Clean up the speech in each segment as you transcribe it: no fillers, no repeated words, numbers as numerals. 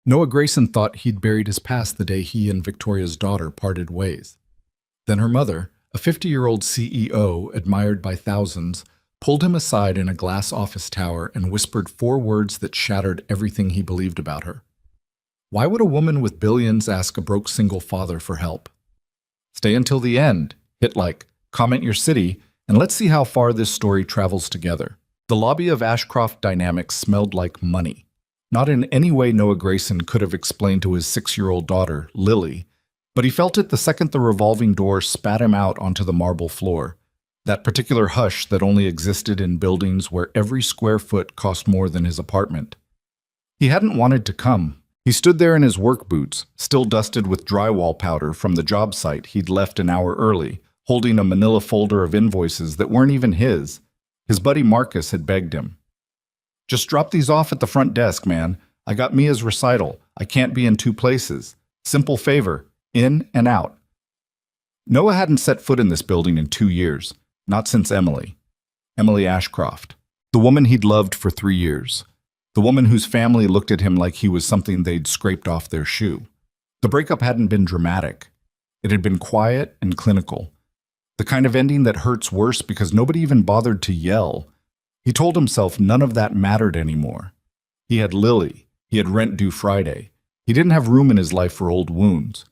Noah Grayson thought he'd buried his past the day he and Victoria's daughter parted ways. Then her mother, a 50-year-old CEO admired by thousands, pulled him aside in a glass office tower and whispered 4 words that shattered everything he believed about her. Why would a woman with billions ask a broke single father for help? Stay until the end, hit like, comment your city, and let's see how far this story travels together. The lobby of Ashcroft Dynamics smelled like money. Not in any way Noah Grayson could have explained to his 6-year-old daughter, Lily, but he felt it the second the revolving door spat him out onto the marble floor, that particular hush that only existed in buildings where every square foot cost more than his apartment. He hadn't wanted to come. He stood there in his work boots, still dusted with drywall powder from the job site he'd left an hour early, holding a manila folder of invoices that weren't even his. His buddy Marcus had begged him. "Just drop these off at the front desk, man. I got Mia's recital. I can't be in 2 places. Simple favor. In and out." Noah hadn't set foot in this building in 2 years. Not since Emily. Emily Ashcroft. The woman he'd loved for 3 years. The woman whose family looked at him like he was something they'd scraped off their shoe. The breakup hadn't been dramatic. It had been quiet and clinical. The kind of ending that hurts worse because nobody even bothered to yell. He told himself none of that mattered anymore. He had Lily. He had rent due Friday. He didn't have room in his life for old wounds.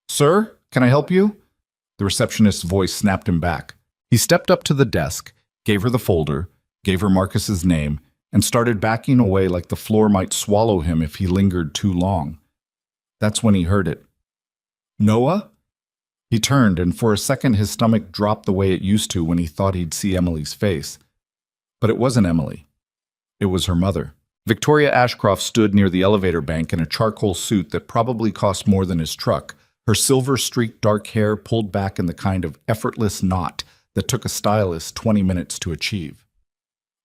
"Sir, can I help you?" The receptionist's voice snapped him back. He stepped up to the desk, gave her the folder, gave her Marcus's name, and started backing away like the floor might swallow him if he lingered too long. That's when he heard it. "Noah?" He turned, and for a second his stomach dropped the way it used to when he thought he'd see Emily's face. But it wasn't Emily. It was her mother. Victoria Ashcroft stood near the elevator bank in a charcoal suit that probably cost more than his truck, her silver-streaked dark hair pulled back in the kind of effortless knot that took a stylist 20 minutes to achieve.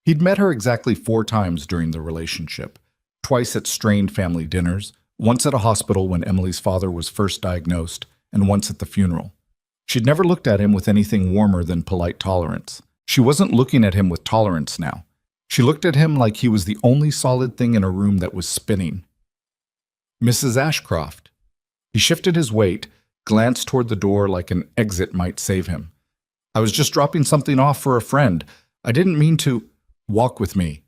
He'd met her exactly 4 times during the relationship, twice at strained family dinners, once at a hospital when Emily's father was first diagnosed, and once at the funeral. She'd never looked at him with anything warmer than polite tolerance. She wasn't looking at him with tolerance now. She looked at him like he was the only solid thing in a room that was spinning. "Mrs. Ashcroft." He shifted his weight, glanced toward the door like an exit might save him. "I was just dropping something off for a friend. I didn't mean to—" "Walk with me."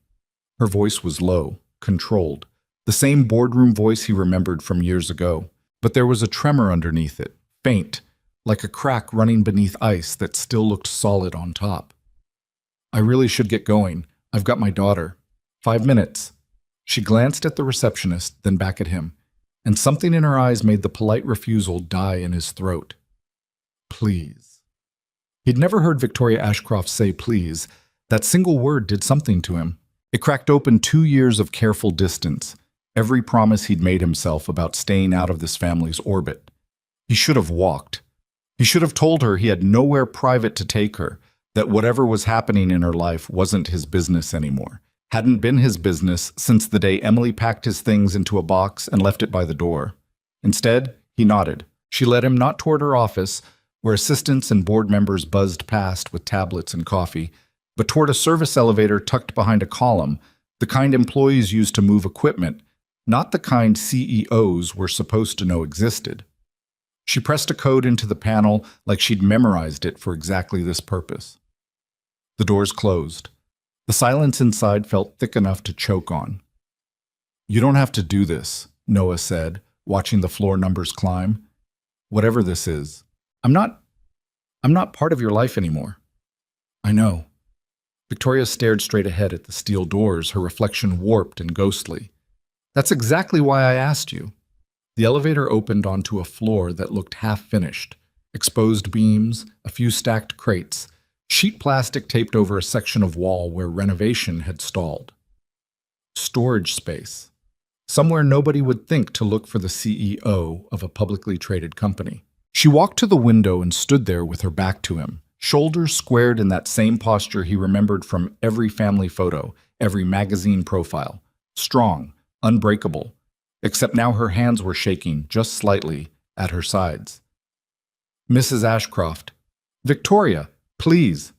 Her voice was low, controlled, the same boardroom voice he remembered from years ago. But there was a tremor underneath it, faint, like a crack running beneath ice that still looked solid on top. "I really should get going. I've got my daughter. 5 minutes." She glanced at the receptionist, then back at him, and something in her eyes made the polite refusal die in his throat. "Please." He'd never heard Victoria Ashcroft say please. That single word did something to him. It cracked open 2 years of careful distance, every promise he'd made himself about staying out of this family's orbit. He should have walked. He should have told her he had nowhere private to take her, that whatever was happening in her life wasn't his business anymore, hadn't been his business since the day Emily packed his things into a box and left it by the door. Instead, he nodded. She led him not toward her office, where assistants and board members buzzed past with tablets and coffee, but toward a service elevator tucked behind a column, the kind employees used to move equipment, not the kind CEOs were supposed to know existed. She pressed a code into the panel like she'd memorized it for exactly this purpose. The doors closed. The silence inside felt thick enough to choke on. "You don't have to do this," Noah said, watching the floor numbers climb. "Whatever this is. I'm not part of your life anymore." "I know." Victoria stared straight ahead at the steel doors, her reflection warped and ghostly. "That's exactly why I asked you." The elevator opened onto a floor that looked half-finished. Exposed beams, a few stacked crates, sheet plastic taped over a section of wall where renovation had stalled. Storage space. Somewhere nobody would think to look for the CEO of a publicly traded company. She walked to the window and stood there with her back to him, shoulders squared in that same posture he remembered from every family photo, every magazine profile. Strong, unbreakable, except now her hands were shaking just slightly at her sides. "Mrs. Ashcroft." "Victoria, please."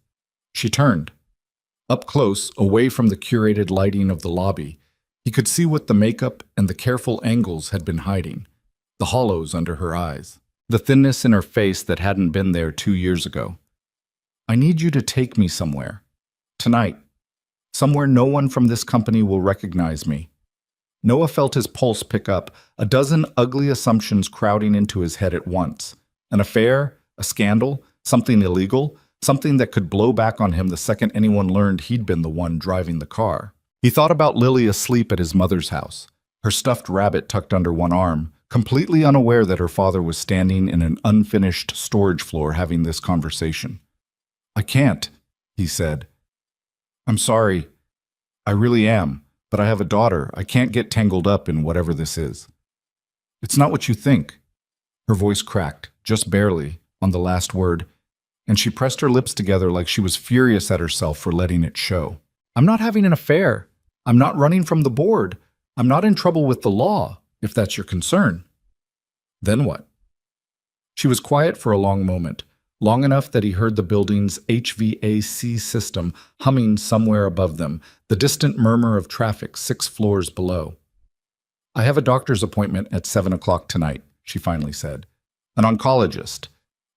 She turned. Up close, away from the curated lighting of the lobby, He could see what the makeup and the careful angles had been hiding, the hollows under her eyes, the thinness in her face that hadn't been there 2 years ago. I need you to take me somewhere. Tonight. Somewhere no one from this company will recognize me. Noah felt his pulse pick up, a dozen ugly assumptions crowding into his head at once. An affair, a scandal, something illegal, something that could blow back on him the second anyone learned he'd been the one driving the car. He thought about Lily asleep at his mother's house, her stuffed rabbit tucked under one arm, completely unaware that her father was standing in an unfinished storage floor having this conversation. "I can't," he said. "I'm sorry. I really am. But I have a daughter. I can't get tangled up in whatever this is." "It's not what you think." Her voice cracked, just barely, on the last word, and she pressed her lips together like she was furious at herself for letting it show. "I'm not having an affair. I'm not running from the board. I'm not in trouble with the law, if that's your concern." Then what? She was quiet for a long moment, long enough that he heard the building's HVAC system humming somewhere above them, the distant murmur of traffic 6 floors below. "I have a doctor's appointment at 7 o'clock tonight," she finally said. "An oncologist.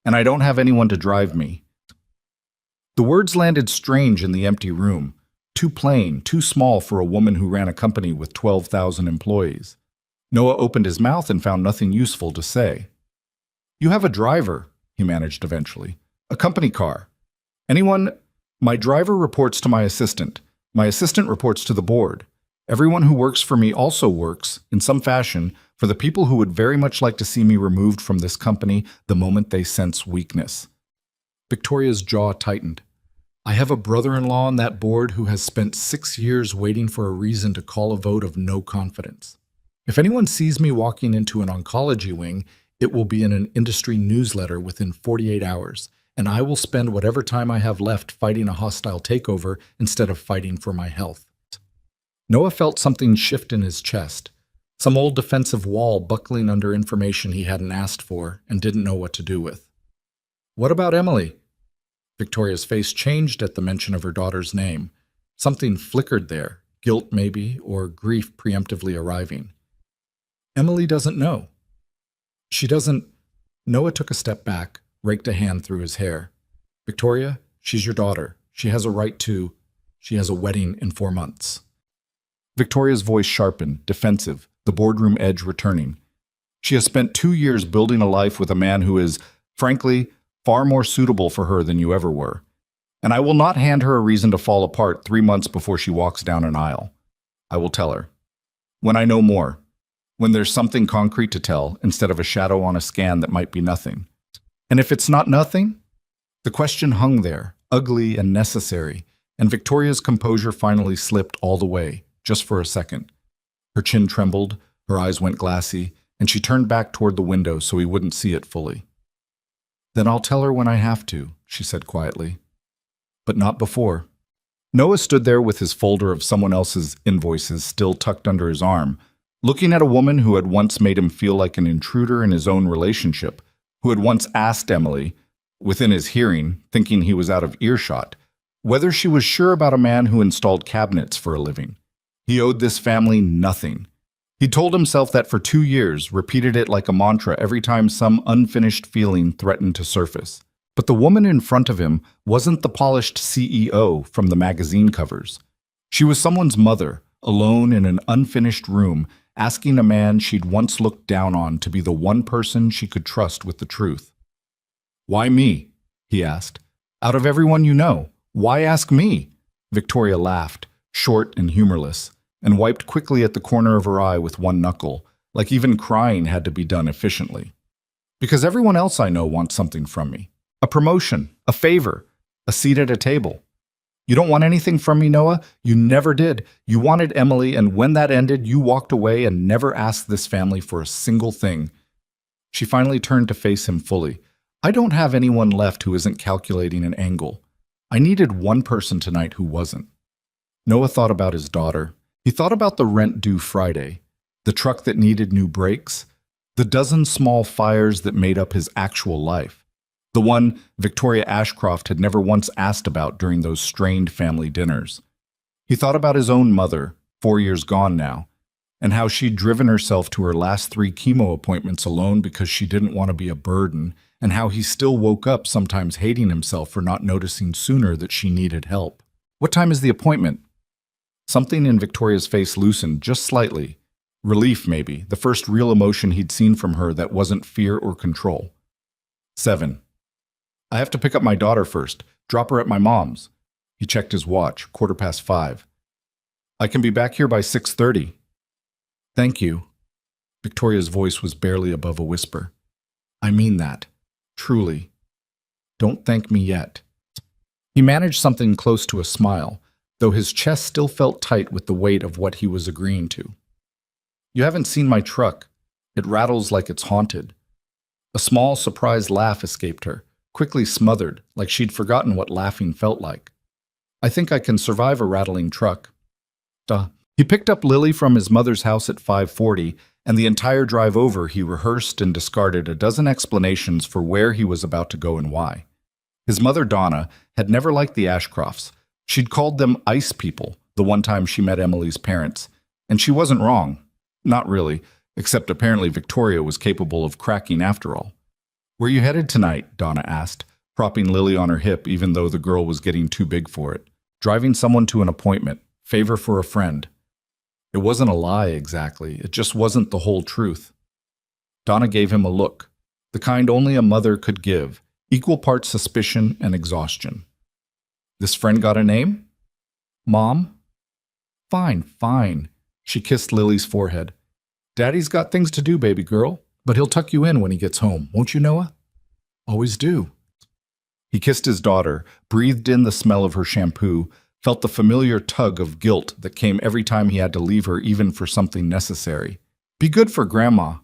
And I don't have anyone to drive me." The words landed strange in the empty room, too plain, too small for a woman who ran a company with 12,000 employees. Noah opened his mouth and found nothing useful to say. "You have a driver," he managed eventually. "A company car. Anyone? My driver reports to my assistant. My assistant reports to the board. Everyone who works for me also works, in some fashion, for the people who would very much like to see me removed from this company the moment they sense weakness." Victoria's jaw tightened. "I have a brother-in-law on that board who has spent 6 years waiting for a reason to call a vote of no confidence. If anyone sees me walking into an oncology wing, it will be in an industry newsletter within 48 hours, and I will spend whatever time I have left fighting a hostile takeover instead of fighting for my health." Noah felt something shift in his chest, some old defensive wall buckling under information he hadn't asked for and didn't know what to do with. "What about Emily?" Victoria's face changed at the mention of her daughter's name. Something flickered there, guilt maybe, or grief preemptively arriving. "Emily doesn't know. She doesn't—" Noah took a step back, raked a hand through his hair. "Victoria, she's your daughter. She has a right to— She has a wedding in 4 months." Victoria's voice sharpened, defensive, the boardroom edge returning. "She has spent 2 years building a life with a man who is, frankly, far more suitable for her than you ever were. And I will not hand her a reason to fall apart 3 months before she walks down an aisle. I will tell her. When I know more. When there's something concrete to tell, instead of a shadow on a scan that might be nothing. And if it's not nothing?" The question hung there, ugly and necessary, and Victoria's composure finally slipped all the way, just for a second. Her chin trembled, her eyes went glassy, and she turned back toward the window so he wouldn't see it fully. "Then I'll tell her when I have to," she said quietly. "But not before." Noah stood there with his folder of someone else's invoices still tucked under his arm, looking at a woman who had once made him feel like an intruder in his own relationship, who had once asked Emily, within his hearing, thinking he was out of earshot, whether she was sure about a man who installed cabinets for a living. He owed this family nothing. He told himself that for 2 years, repeated it like a mantra every time some unfinished feeling threatened to surface. But the woman in front of him wasn't the polished CEO from the magazine covers. She was someone's mother, alone in an unfinished room, asking a man she'd once looked down on to be the one person she could trust with the truth. "Why me?" he asked. "Out of everyone you know, why ask me?" Victoria laughed, short and humorless, and wiped quickly at the corner of her eye with one knuckle, like even crying had to be done efficiently. "Because everyone else I know wants something from me. A promotion, a favor, a seat at a table. You don't want anything from me, Noah? You never did. You wanted Emily, and when that ended, you walked away and never asked this family for a single thing." She finally turned to face him fully. "I don't have anyone left who isn't calculating an angle. I needed one person tonight who wasn't." Noah thought about his daughter. He thought about the rent due Friday, the truck that needed new brakes, the dozen small fires that made up his actual life, the one Victoria Ashcroft had never once asked about during those strained family dinners. He thought about his own mother, 4 years gone now, and how she'd driven herself to her last 3 chemo appointments alone because she didn't want to be a burden, and how he still woke up sometimes hating himself for not noticing sooner that she needed help. What time is the appointment? Something in Victoria's face loosened just slightly. Relief, maybe, the first real emotion he'd seen from her that wasn't fear or control. 7. I have to pick up my daughter first. Drop her at my mom's. He checked his watch, 5:15. I can be back here by 6:30. Thank you. Victoria's voice was barely above a whisper. I mean that. Truly. Don't thank me yet. He managed something close to a smile, though his chest still felt tight with the weight of what he was agreeing to. You haven't seen my truck. It rattles like it's haunted. A small, surprised laugh escaped her, quickly smothered, like she'd forgotten what laughing felt like. I think I can survive a rattling truck. Duh. He picked up Lily from his mother's house at 5:40, and the entire drive over he rehearsed and discarded a dozen explanations for where he was about to go and why. His mother, Donna, had never liked the Ashcrofts. She'd called them ice people the one time she met Emily's parents, and she wasn't wrong. Not really, except apparently Victoria was capable of cracking after all. Where you headed tonight? Donna asked, propping Lily on her hip even though the girl was getting too big for it. Driving someone to an appointment. Favor for a friend. It wasn't a lie exactly, it just wasn't the whole truth. Donna gave him a look, the kind only a mother could give, equal parts suspicion and exhaustion. This friend got a name? Mom? Fine, fine. She kissed Lily's forehead. Daddy's got things to do, baby girl, but he'll tuck you in when he gets home, won't you, Noah? Always do. He kissed his daughter, breathed in the smell of her shampoo, felt the familiar tug of guilt that came every time he had to leave her even for something necessary. Be good for Grandma.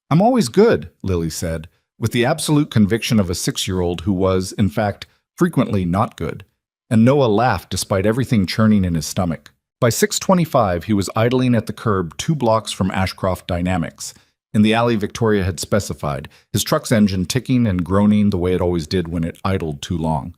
I'm always good, Lily said, with the absolute conviction of a 6-year-old who was, in fact, frequently not good. And Noah laughed despite everything churning in his stomach. By 6:25, he was idling at the curb 2 blocks from Ashcroft Dynamics, in the alley Victoria had specified, his truck's engine ticking and groaning the way it always did when it idled too long.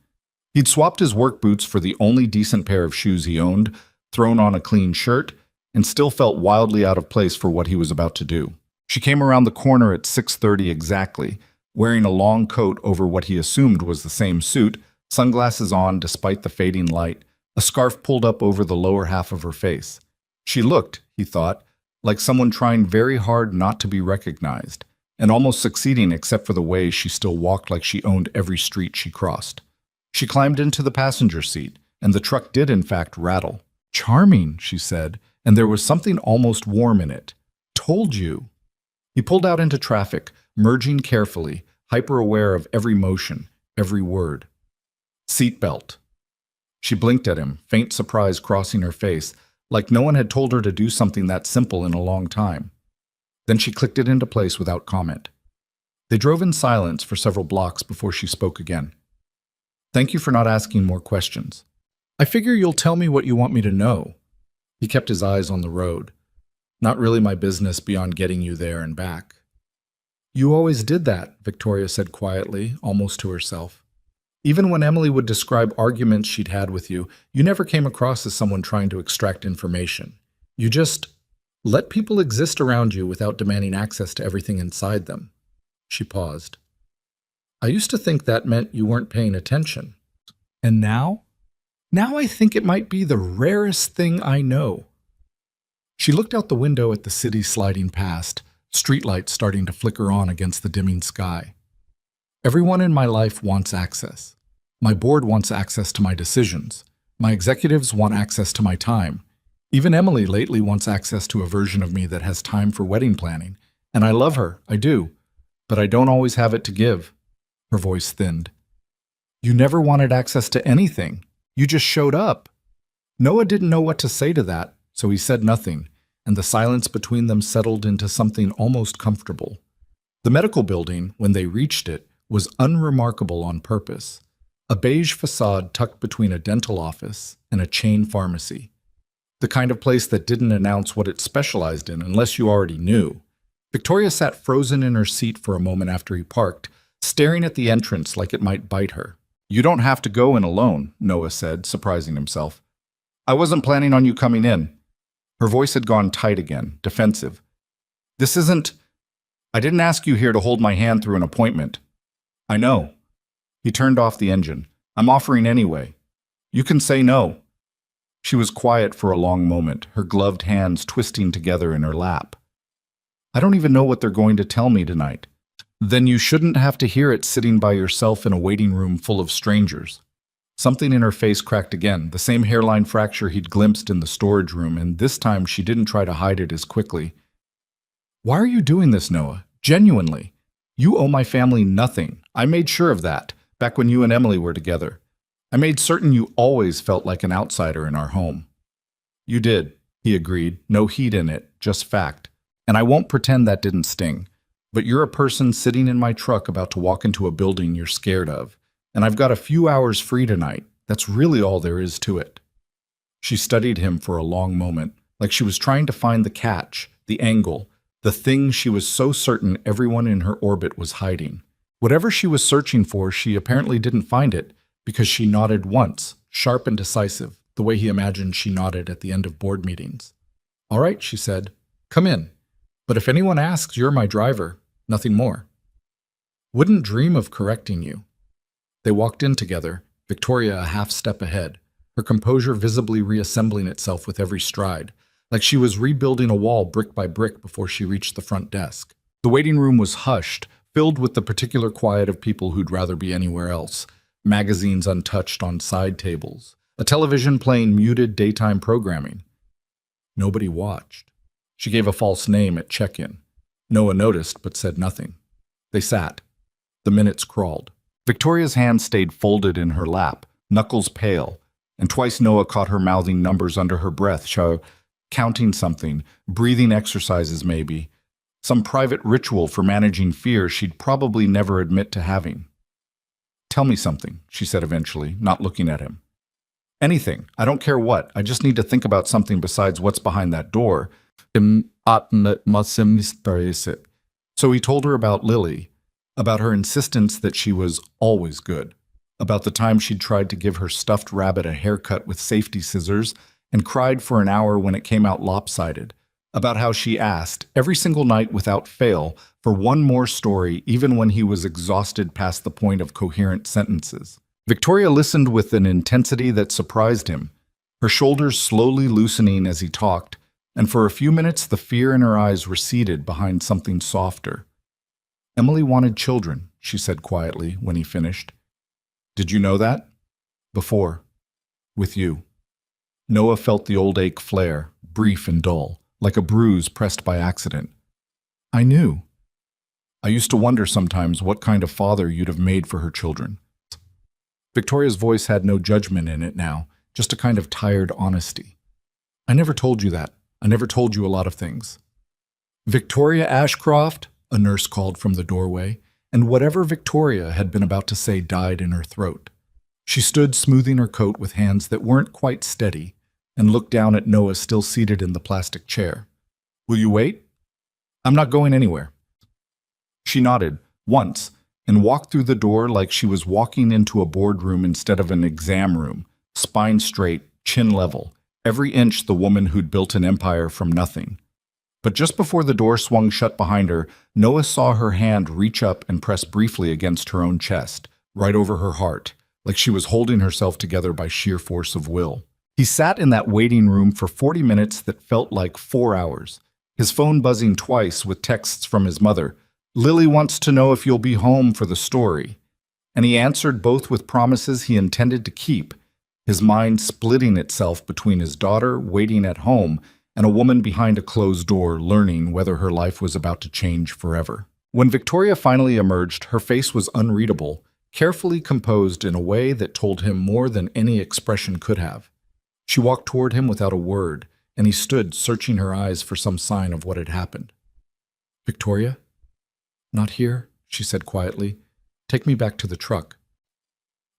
He'd swapped his work boots for the only decent pair of shoes he owned, thrown on a clean shirt, and still felt wildly out of place for what he was about to do. She came around the corner at 6:30 exactly, wearing a long coat over what he assumed was the same suit, sunglasses on despite the fading light, a scarf pulled up over the lower half of her face. She looked, he thought, like someone trying very hard not to be recognized, and almost succeeding except for the way she still walked like she owned every street she crossed. She climbed into the passenger seat, and the truck did in fact rattle. Charming, she said, and there was something almost warm in it. Told you. He pulled out into traffic, merging carefully, hyper-aware of every motion, every word. Seatbelt. She blinked at him, faint surprise crossing her face, like no one had told her to do something that simple in a long time. Then she clicked it into place without comment. They drove in silence for several blocks before she spoke again. Thank you for not asking more questions. I figure you'll tell me what you want me to know. He kept his eyes on the road. Not really my business beyond getting you there and back. You always did that, Victoria said quietly, almost to herself. Even when Emily would describe arguments she'd had with you, you never came across as someone trying to extract information. You just let people exist around you without demanding access to everything inside them. She paused. I used to think that meant you weren't paying attention. And now? Now I think it might be the rarest thing I know. She looked out the window at the city sliding past, streetlights starting to flicker on against the dimming sky. Everyone in my life wants access. My board wants access to my decisions. My executives want access to my time. Even Emily lately wants access to a version of me that has time for wedding planning. And I love her, I do. But I don't always have it to give. Her voice thinned. You never wanted access to anything. You just showed up. Noah didn't know what to say to that, so he said nothing, and the silence between them settled into something almost comfortable. The medical building, when they reached it, was unremarkable on purpose. A beige facade tucked between a dental office and a chain pharmacy. The kind of place that didn't announce what it specialized in unless you already knew. Victoria sat frozen in her seat for a moment after he parked, staring at the entrance like it might bite her. You don't have to go in alone, Noah said, surprising himself. I wasn't planning on you coming in. Her voice had gone tight again, defensive. This isn't... I didn't ask you here to hold my hand through an appointment. I know. He turned off the engine. I'm offering anyway. You can say no. She was quiet for a long moment, her gloved hands twisting together in her lap. I don't even know what they're going to tell me tonight. Then you shouldn't have to hear it sitting by yourself in a waiting room full of strangers. Something in her face cracked again, the same hairline fracture he'd glimpsed in the storage room, and this time she didn't try to hide it as quickly. Why are you doing this, Noah? Genuinely. You owe my family nothing. I made sure of that, back when you and Emily were together. I made certain you always felt like an outsider in our home. You did, he agreed, no heat in it, just fact. And I won't pretend that didn't sting. But you're a person sitting in my truck about to walk into a building you're scared of. And I've got a few hours free tonight. That's really all there is to it. She studied him for a long moment, like she was trying to find the catch, the angle, the thing she was so certain everyone in her orbit was hiding. Whatever she was searching for, she apparently didn't find it, because she nodded once, sharp and decisive, the way he imagined she nodded at the end of board meetings. All right, she said, come in. But if anyone asks, you're my driver, nothing more. Wouldn't dream of correcting you. They walked in together, Victoria a half step ahead, her composure visibly reassembling itself with every stride, like she was rebuilding a wall brick by brick before she reached the front desk. The waiting room was hushed, filled with the particular quiet of people who'd rather be anywhere else, magazines untouched on side tables, a television playing muted daytime programming. Nobody watched. She gave a false name at check-in. Noah noticed but said nothing. They sat. The minutes crawled. Victoria's hand stayed folded in her lap, knuckles pale, and twice Noah caught her mouthing numbers under her breath, counting something, breathing exercises maybe, some private ritual for managing fear she'd probably never admit to having. Tell me something, she said eventually, not looking at him. Anything. I don't care what. I just need to think about something besides what's behind that door. So he told her about Lily, about her insistence that she was always good, about the time she'd tried to give her stuffed rabbit a haircut with safety scissors and cried for an hour when it came out lopsided, about how she asked, every single night without fail, for one more story even when he was exhausted past the point of coherent sentences. Victoria listened with an intensity that surprised him, her shoulders slowly loosening as he talked, and for a few minutes the fear in her eyes receded behind something softer. Emily wanted children, she said quietly when he finished. Did you know that? Before. With you. Noah felt the old ache flare, brief and dull, like a bruise pressed by accident. I knew. I used to wonder sometimes what kind of father you'd have made for her children. Victoria's voice had no judgment in it now, just a kind of tired honesty. I never told you that. I never told you a lot of things. Victoria Ashcroft, a nurse called from the doorway, and whatever Victoria had been about to say died in her throat. She stood smoothing her coat with hands that weren't quite steady and looked down at Noah still seated in the plastic chair. Will you wait? I'm not going anywhere. She nodded, once, and walked through the door like she was walking into a boardroom instead of an exam room, spine straight, chin level, every inch the woman who'd built an empire from nothing. But just before the door swung shut behind her, Noah saw her hand reach up and press briefly against her own chest, right over her heart, like she was holding herself together by sheer force of will. He sat in that waiting room for 40 minutes that felt like 4 hours, his phone buzzing twice with texts from his mother. Lily wants to know if you'll be home for the story. And he answered both with promises he intended to keep, his mind splitting itself between his daughter waiting at home and a woman behind a closed door learning whether her life was about to change forever. When Victoria finally emerged, her face was unreadable, carefully composed in a way that told him more than any expression could have. She walked toward him without a word, and he stood searching her eyes for some sign of what had happened. Victoria? Not here, she said quietly. Take me back to the truck.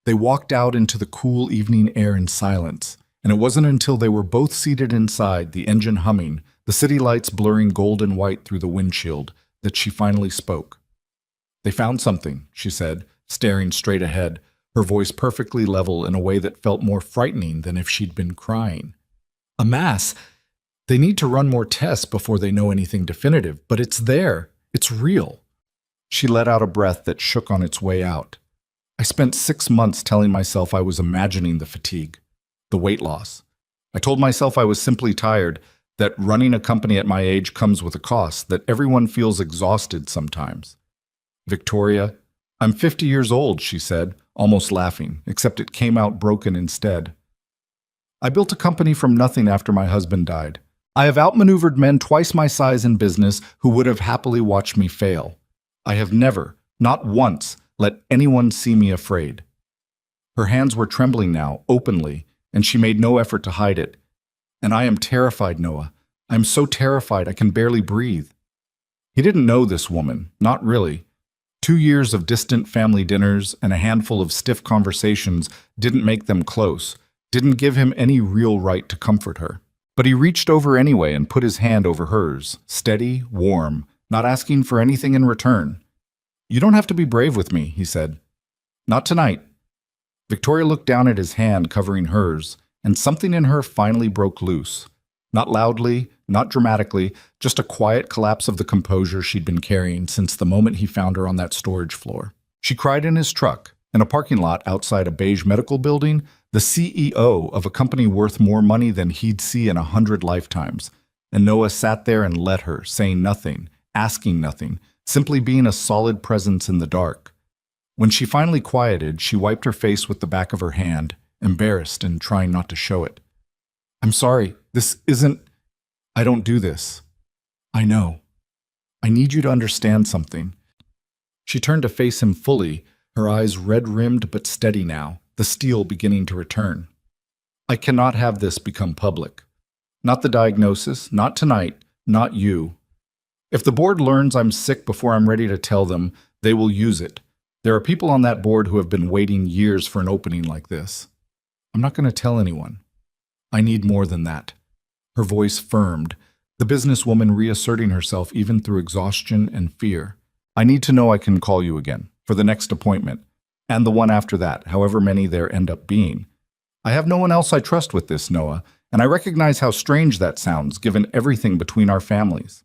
They walked out into the cool evening air in silence, and it wasn't until they were both seated inside, the engine humming, the city lights blurring gold and white through the windshield, that she finally spoke. They found something, she said, staring straight ahead, her voice perfectly level in a way that felt more frightening than if she'd been crying. A mass! They need to run more tests before they know anything definitive, but it's there. It's real. She let out a breath that shook on its way out. I spent 6 months telling myself I was imagining the fatigue, the weight loss. I told myself I was simply tired, that running a company at my age comes with a cost, that everyone feels exhausted sometimes. Victoria, I'm 50 years old, she said, almost laughing, except it came out broken instead. I built a company from nothing after my husband died. I have outmaneuvered men twice my size in business who would have happily watched me fail. I have never, not once, let anyone see me afraid. Her hands were trembling now, openly, and she made no effort to hide it. And I am terrified, Noah. I am so terrified I can barely breathe. He didn't know this woman, not really. 2 years of distant family dinners and a handful of stiff conversations didn't make them close, didn't give him any real right to comfort her. But he reached over anyway and put his hand over hers, steady, warm, not asking for anything in return. You don't have to be brave with me, he said. Not tonight. Victoria looked down at his hand covering hers, and something in her finally broke loose. Not loudly, not dramatically, just a quiet collapse of the composure she'd been carrying since the moment he found her on that storage floor. She cried in his truck, in a parking lot outside a beige medical building, the CEO of a company worth more money than he'd see in 100 lifetimes. And Noah sat there and let her, saying nothing, asking nothing, simply being a solid presence in the dark. When she finally quieted, she wiped her face with the back of her hand, embarrassed and trying not to show it. I'm sorry, this isn't... I don't do this. I know. I need you to understand something. She turned to face him fully, her eyes red-rimmed but steady now, the steel beginning to return. I cannot have this become public. Not the diagnosis, not tonight, not you. If the board learns I'm sick before I'm ready to tell them, they will use it. There are people on that board who have been waiting years for an opening like this. I'm not going to tell anyone. I need more than that. Her voice firmed, the businesswoman reasserting herself even through exhaustion and fear. I need to know I can call you again, for the next appointment, and the one after that, however many there end up being. I have no one else I trust with this, Noah, and I recognize how strange that sounds, given everything between our families.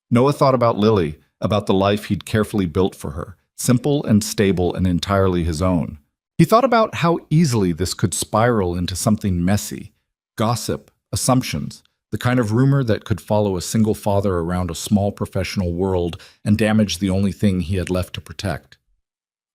Noah thought about Lily, about the life he'd carefully built for her, simple and stable and entirely his own. He thought about how easily this could spiral into something messy, gossip, assumptions, the kind of rumor that could follow a single father around a small professional world and damage the only thing he had left to protect.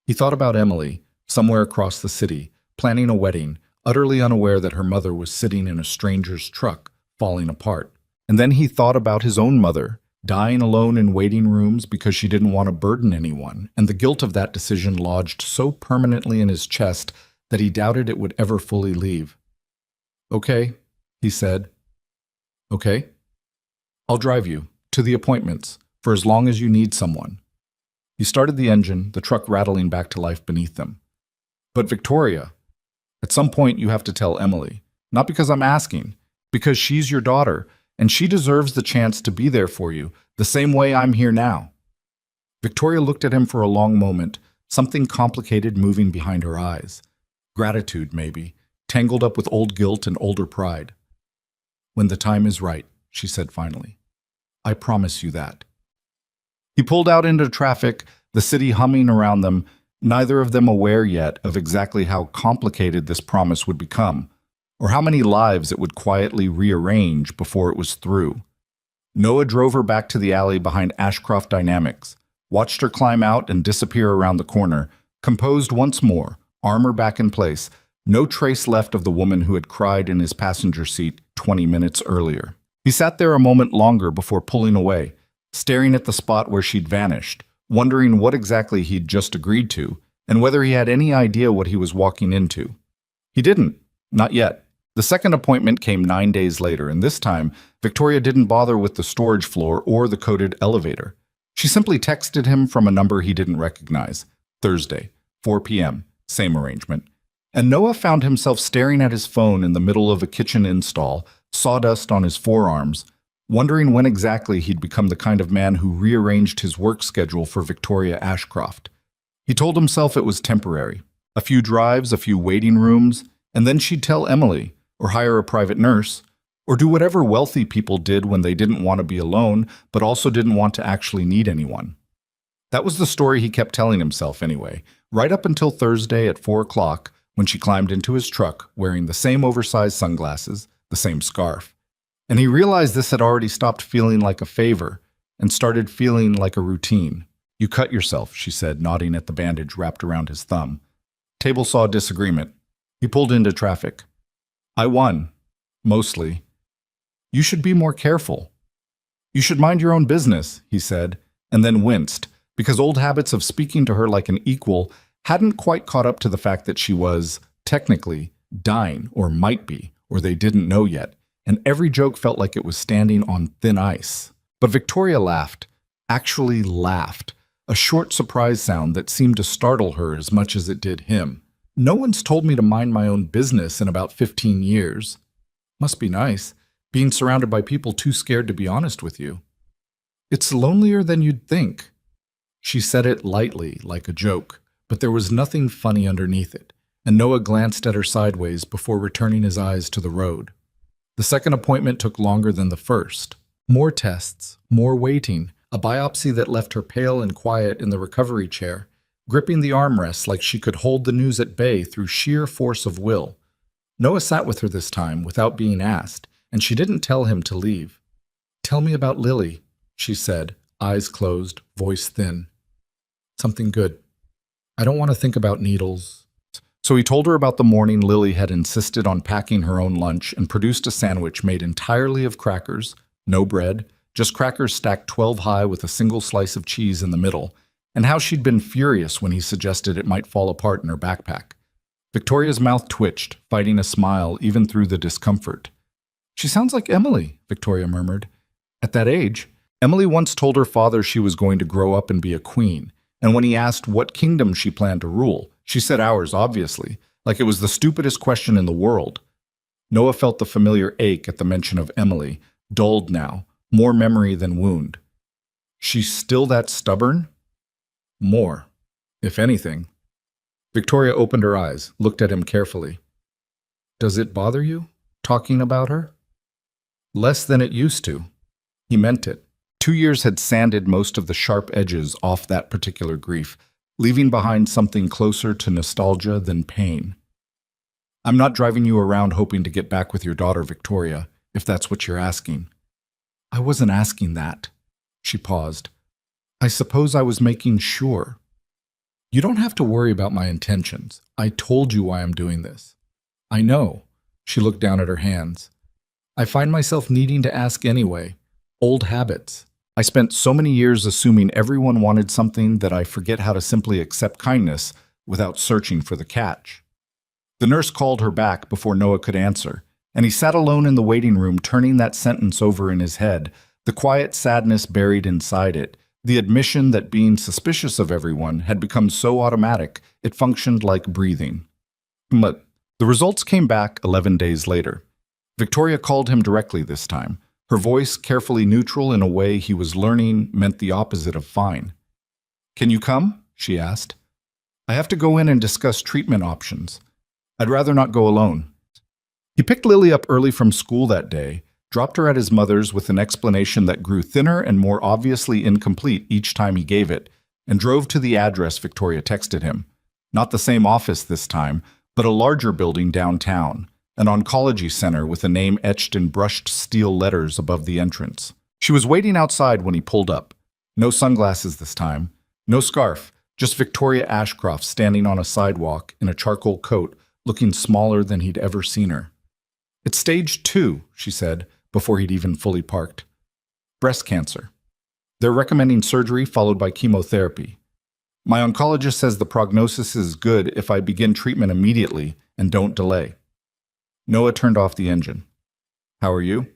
He thought about Emily, somewhere across the city, planning a wedding, utterly unaware that her mother was sitting in a stranger's truck, falling apart. And then he thought about his own mother, dying alone in waiting rooms because she didn't want to burden anyone, and the guilt of that decision lodged so permanently in his chest that he doubted it would ever fully leave. Okay, he said. Okay. I'll drive you, to the appointments, for as long as you need someone. He started the engine, the truck rattling back to life beneath them. But Victoria, at some point you have to tell Emily, not because I'm asking, because she's your daughter, and she deserves the chance to be there for you, the same way I'm here now. Victoria looked at him for a long moment, something complicated moving behind her eyes. Gratitude, maybe, tangled up with old guilt and older pride. When the time is right, she said finally. I promise you that. He pulled out into traffic, the city humming around them, neither of them aware yet of exactly how complicated this promise would become, or how many lives it would quietly rearrange before it was through. Noah drove her back to the alley behind Ashcroft Dynamics, watched her climb out and disappear around the corner, composed once more, armor back in place, no trace left of the woman who had cried in his passenger seat 20 minutes earlier. He sat there a moment longer before pulling away, staring at the spot where she'd vanished, wondering what exactly he'd just agreed to, and whether he had any idea what he was walking into. He didn't, not yet. The second appointment came 9 days later, and this time, Victoria didn't bother with the storage floor or the coded elevator. She simply texted him from a number he didn't recognize. Thursday, 4 p.m., same arrangement. And Noah found himself staring at his phone in the middle of a kitchen install, sawdust on his forearms, wondering when exactly he'd become the kind of man who rearranged his work schedule for Victoria Ashcroft. He told himself it was temporary. A few drives, a few waiting rooms, and then she'd tell Emily, or hire a private nurse, or do whatever wealthy people did when they didn't want to be alone, but also didn't want to actually need anyone. That was the story he kept telling himself anyway, right up until Thursday at 4 o'clock when she climbed into his truck wearing the same oversized sunglasses, the same scarf. And he realized this had already stopped feeling like a favor and started feeling like a routine. "You cut yourself," she said, nodding at the bandage wrapped around his thumb. Table saw disagreement. He pulled into traffic. "I won. Mostly. You should be more careful. You should mind your own business," he said, and then winced, because old habits of speaking to her like an equal hadn't quite caught up to the fact that she was, technically, dying, or might be, or they didn't know yet, and every joke felt like it was standing on thin ice. But Victoria laughed, actually laughed, a short surprise sound that seemed to startle her as much as it did him. "No one's told me to mind my own business in about 15 years. Must be nice, being surrounded by people too scared to be honest with you. It's lonelier than you'd think." She said it lightly, like a joke, but there was nothing funny underneath it, and Noah glanced at her sideways before returning his eyes to the road. The second appointment took longer than the first. More tests, more waiting, a biopsy that left her pale and quiet in the recovery chair, gripping the armrest like she could hold the news at bay through sheer force of will. Noah sat with her this time without being asked, and she didn't tell him to leave. "Tell me about Lily," she said, eyes closed, voice thin. "Something good. I don't want to think about needles." So he told her about the morning Lily had insisted on packing her own lunch and produced a sandwich made entirely of crackers, no bread, just crackers stacked 12 high with a single slice of cheese in the middle, and how she'd been furious when he suggested it might fall apart in her backpack. Victoria's mouth twitched, fighting a smile even through the discomfort. "She sounds like Emily," Victoria murmured. At that age, Emily once told her father she was going to grow up and be a queen, and when he asked what kingdom she planned to rule, she said ours, obviously, like it was the stupidest question in the world. Noah felt the familiar ache at the mention of Emily, dulled now, more memory than wound. "She's still that stubborn?" "More, if anything." Victoria opened her eyes, looked at him carefully. "Does it bother you, talking about her?" "Less than it used to." He meant it. 2 years had sanded most of the sharp edges off that particular grief, leaving behind something closer to nostalgia than pain. "I'm not driving you around hoping to get back with your daughter, Victoria, if that's what you're asking." "I wasn't asking that." She paused. "I suppose I was making sure." "You don't have to worry about my intentions. I told you why I'm doing this." "I know." She looked down at her hands. "I find myself needing to ask anyway. Old habits. I spent so many years assuming everyone wanted something that I forget how to simply accept kindness without searching for the catch." The nurse called her back before Noah could answer, and he sat alone in the waiting room turning that sentence over in his head, the quiet sadness buried inside it, the admission that being suspicious of everyone had become so automatic it functioned like breathing. But the results came back 11 days later. Victoria called him directly this time, her voice carefully neutral in a way he was learning meant the opposite of fine. "Can you come?" she asked. "I have to go in and discuss treatment options. I'd rather not go alone." He picked Lily up early from school that day, dropped her at his mother's with an explanation that grew thinner and more obviously incomplete each time he gave it, and drove to the address Victoria texted him. Not the same office this time, but a larger building downtown, an oncology center with a name etched in brushed steel letters above the entrance. She was waiting outside when he pulled up. No sunglasses this time, no scarf, just Victoria Ashcroft standing on a sidewalk in a charcoal coat, looking smaller than he'd ever seen her. "It's stage 2, she said, before he'd even fully parked. "Breast cancer. They're recommending surgery followed by chemotherapy. My oncologist says the prognosis is good if I begin treatment immediately and don't delay." Noah turned off the engine. "How are you?"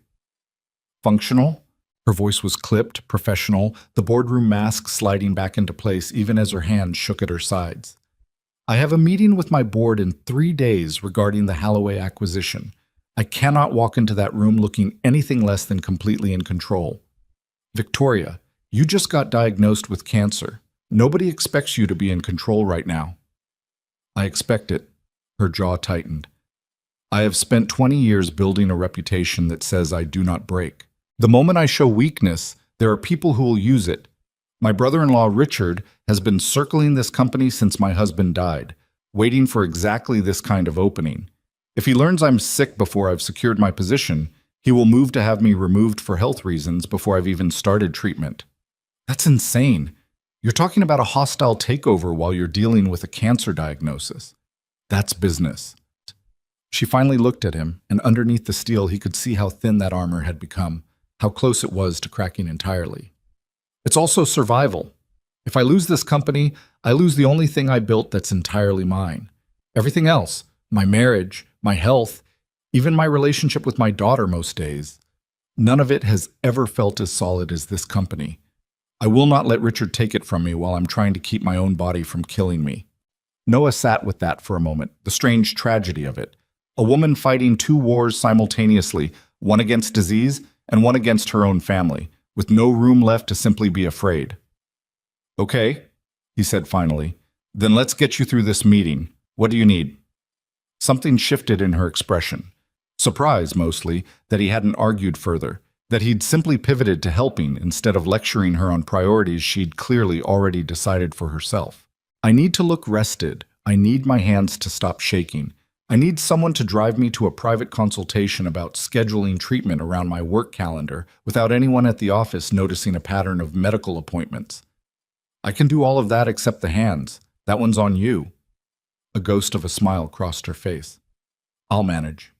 "Functional?" Her voice was clipped, professional, the boardroom mask sliding back into place even as her hands shook at her sides. "I have a meeting with my board in 3 days regarding the Halloway acquisition. I cannot walk into that room looking anything less than completely in control. Victoria, you just got diagnosed with cancer. Nobody expects you to be in control right now." "I expect it." Her jaw tightened. I have spent 20 years building a reputation that says I do not break. The moment I show weakness, there are people who will use it. My brother-in-law, Richard, has been circling this company since my husband died, waiting for exactly this kind of opening. If he learns I'm sick before I've secured my position, he will move to have me removed for health reasons before I've even started treatment. That's insane. You're talking about a hostile takeover while you're dealing with a cancer diagnosis. That's business. She finally looked at him, and underneath the steel he could see how thin that armor had become, how close it was to cracking entirely. It's also survival. If I lose this company, I lose the only thing I built that's entirely mine. Everything else, my marriage, my health, even my relationship with my daughter most days, none of it has ever felt as solid as this company. I will not let Richard take it from me while I'm trying to keep my own body from killing me. Noah sat with that for a moment, the strange tragedy of it. A woman fighting two wars simultaneously, one against disease and one against her own family, with no room left to simply be afraid. "Okay," he said finally, "then let's get you through this meeting. What do you need?" Something shifted in her expression. Surprise, mostly, that he hadn't argued further, that he'd simply pivoted to helping instead of lecturing her on priorities she'd clearly already decided for herself. "I need to look rested. I need my hands to stop shaking. I need someone to drive me to a private consultation about scheduling treatment around my work calendar without anyone at the office noticing a pattern of medical appointments. I can do all of that except the hands. That one's on you." A ghost of a smile crossed her face. "I'll manage."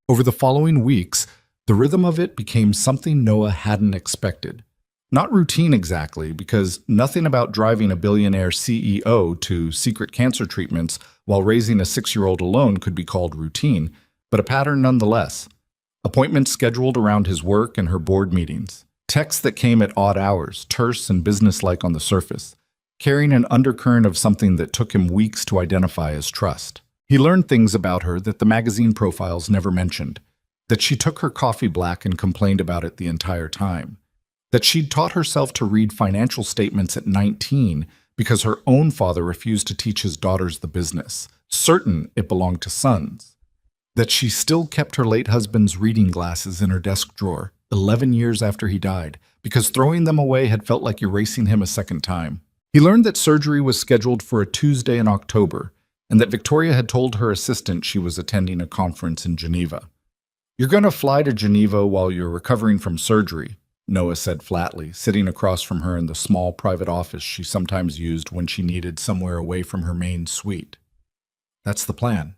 Over the following weeks, the rhythm of it became something Noah hadn't expected. Not routine exactly, because nothing about driving a billionaire CEO to secret cancer treatments while raising a 6-year-old alone could be called routine, but a pattern nonetheless. Appointments scheduled around his work and her board meetings. Texts that came at odd hours, terse and businesslike on the surface, carrying an undercurrent of something that took him weeks to identify as trust. He learned things about her that the magazine profiles never mentioned, that she took her coffee black and complained about it the entire time, that she'd taught herself to read financial statements at 19 because her own father refused to teach his daughters the business, certain it belonged to sons, that she still kept her late husband's reading glasses in her desk drawer 11 years after he died, because throwing them away had felt like erasing him a second time. He learned that surgery was scheduled for a Tuesday in October, and that Victoria had told her assistant she was attending a conference in Geneva. "You're going to fly to Geneva while you're recovering from surgery," Noah said flatly, sitting across from her in the small private office she sometimes used when she needed somewhere away from her main suite. "That's the plan.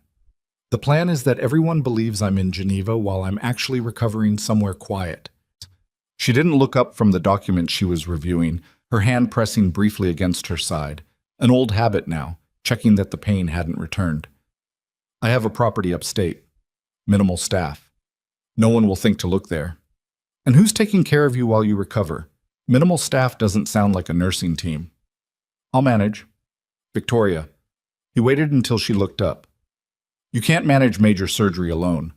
The plan is that everyone believes I'm in Geneva while I'm actually recovering somewhere quiet." She didn't look up from the document she was reviewing, her hand pressing briefly against her side, an old habit now, checking that the pain hadn't returned. "I have a property upstate. Minimal staff. No one will think to look there. And who's taking care of you while you recover? Minimal staff doesn't sound like a nursing team." "I'll manage." "Victoria." He waited until she looked up. "You can't manage major surgery alone.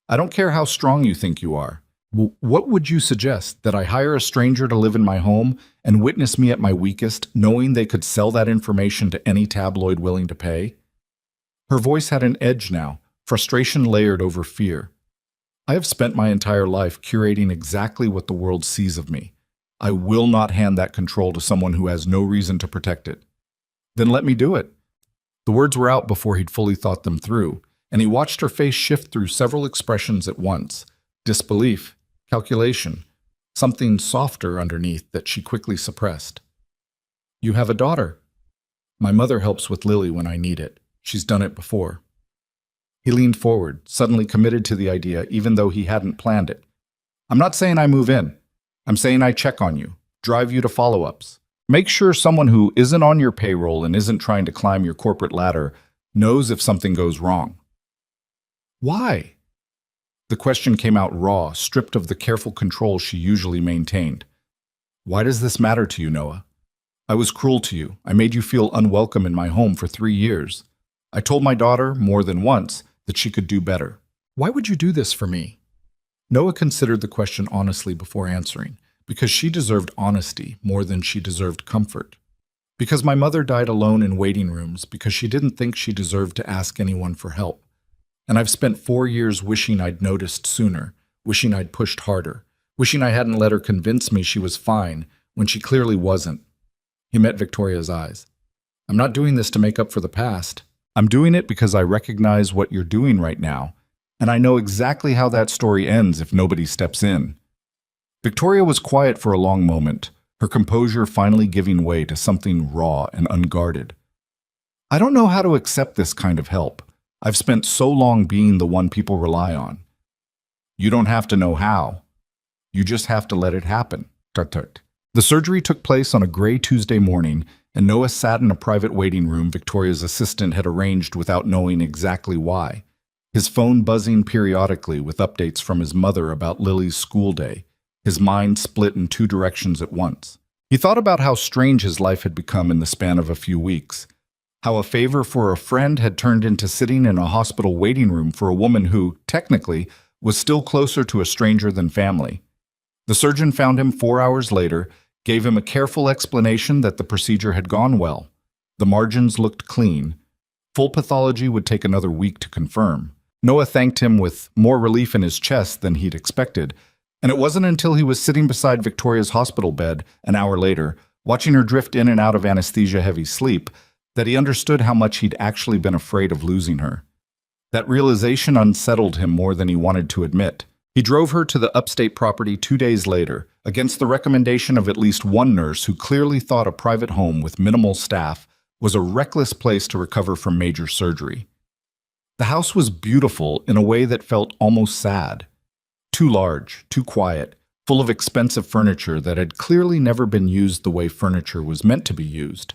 I don't care how strong you think you are. What would you suggest, that I hire a stranger to live in my home and witness me at my weakest, knowing they could sell that information to any tabloid willing to pay?" Her voice had an edge now, frustration layered over fear. "I have spent my entire life curating exactly what the world sees of me. I will not hand that control to someone who has no reason to protect it." "Then let me do it." The words were out before he'd fully thought them through, and he watched her face shift through several expressions at once: disbelief, calculation, something softer underneath that she quickly suppressed. "You have a daughter." "My mother helps with Lily when I need it. She's done it before." He leaned forward, suddenly committed to the idea even though he hadn't planned it. "I'm not saying I move in. I'm saying I check on you, drive you to follow-ups. Make sure someone who isn't on your payroll and isn't trying to climb your corporate ladder knows if something goes wrong." "Why?" The question came out raw, stripped of the careful control she usually maintained. "Why does this matter to you, Noah? I was cruel to you. I made you feel unwelcome in my home for 3 years. I told my daughter, more than once, that she could do better. Why would you do this for me?" Noah considered the question honestly before answering, because she deserved honesty more than she deserved comfort. "Because my mother died alone in waiting rooms, because she didn't think she deserved to ask anyone for help. And I've spent 4 years wishing I'd noticed sooner, wishing I'd pushed harder, wishing I hadn't let her convince me she was fine when she clearly wasn't. He met Victoria's eyes. I'm not doing this to make up for the past. I'm doing it because I recognize what you're doing right now, and I know exactly how that story ends if nobody steps in. Victoria was quiet for a long moment, her composure finally giving way to something raw and unguarded. I don't know how to accept this kind of help. I've spent so long being the one people rely on. You don't have to know how. You just have to let it happen. Tut-tut. The surgery took place on a gray Tuesday morning, and Noah sat in a private waiting room Victoria's assistant had arranged without knowing exactly why. His phone buzzing periodically with updates from his mother about Lily's school day. His mind split in two directions at once. He thought about how strange his life had become in the span of a few weeks. How a favor for a friend had turned into sitting in a hospital waiting room for a woman who, technically, was still closer to a stranger than family. The surgeon found him 4 hours later, gave him a careful explanation that the procedure had gone well. The margins looked clean. Full pathology would take another week to confirm. Noah thanked him with more relief in his chest than he'd expected, and it wasn't until he was sitting beside Victoria's hospital bed an hour later, watching her drift in and out of anesthesia-heavy sleep, that he understood how much he'd actually been afraid of losing her. That realization unsettled him more than he wanted to admit. He drove her to the upstate property 2 days later, against the recommendation of at least one nurse who clearly thought a private home with minimal staff was a reckless place to recover from major surgery. The house was beautiful in a way that felt almost sad. Too large, too quiet, full of expensive furniture that had clearly never been used the way furniture was meant to be used.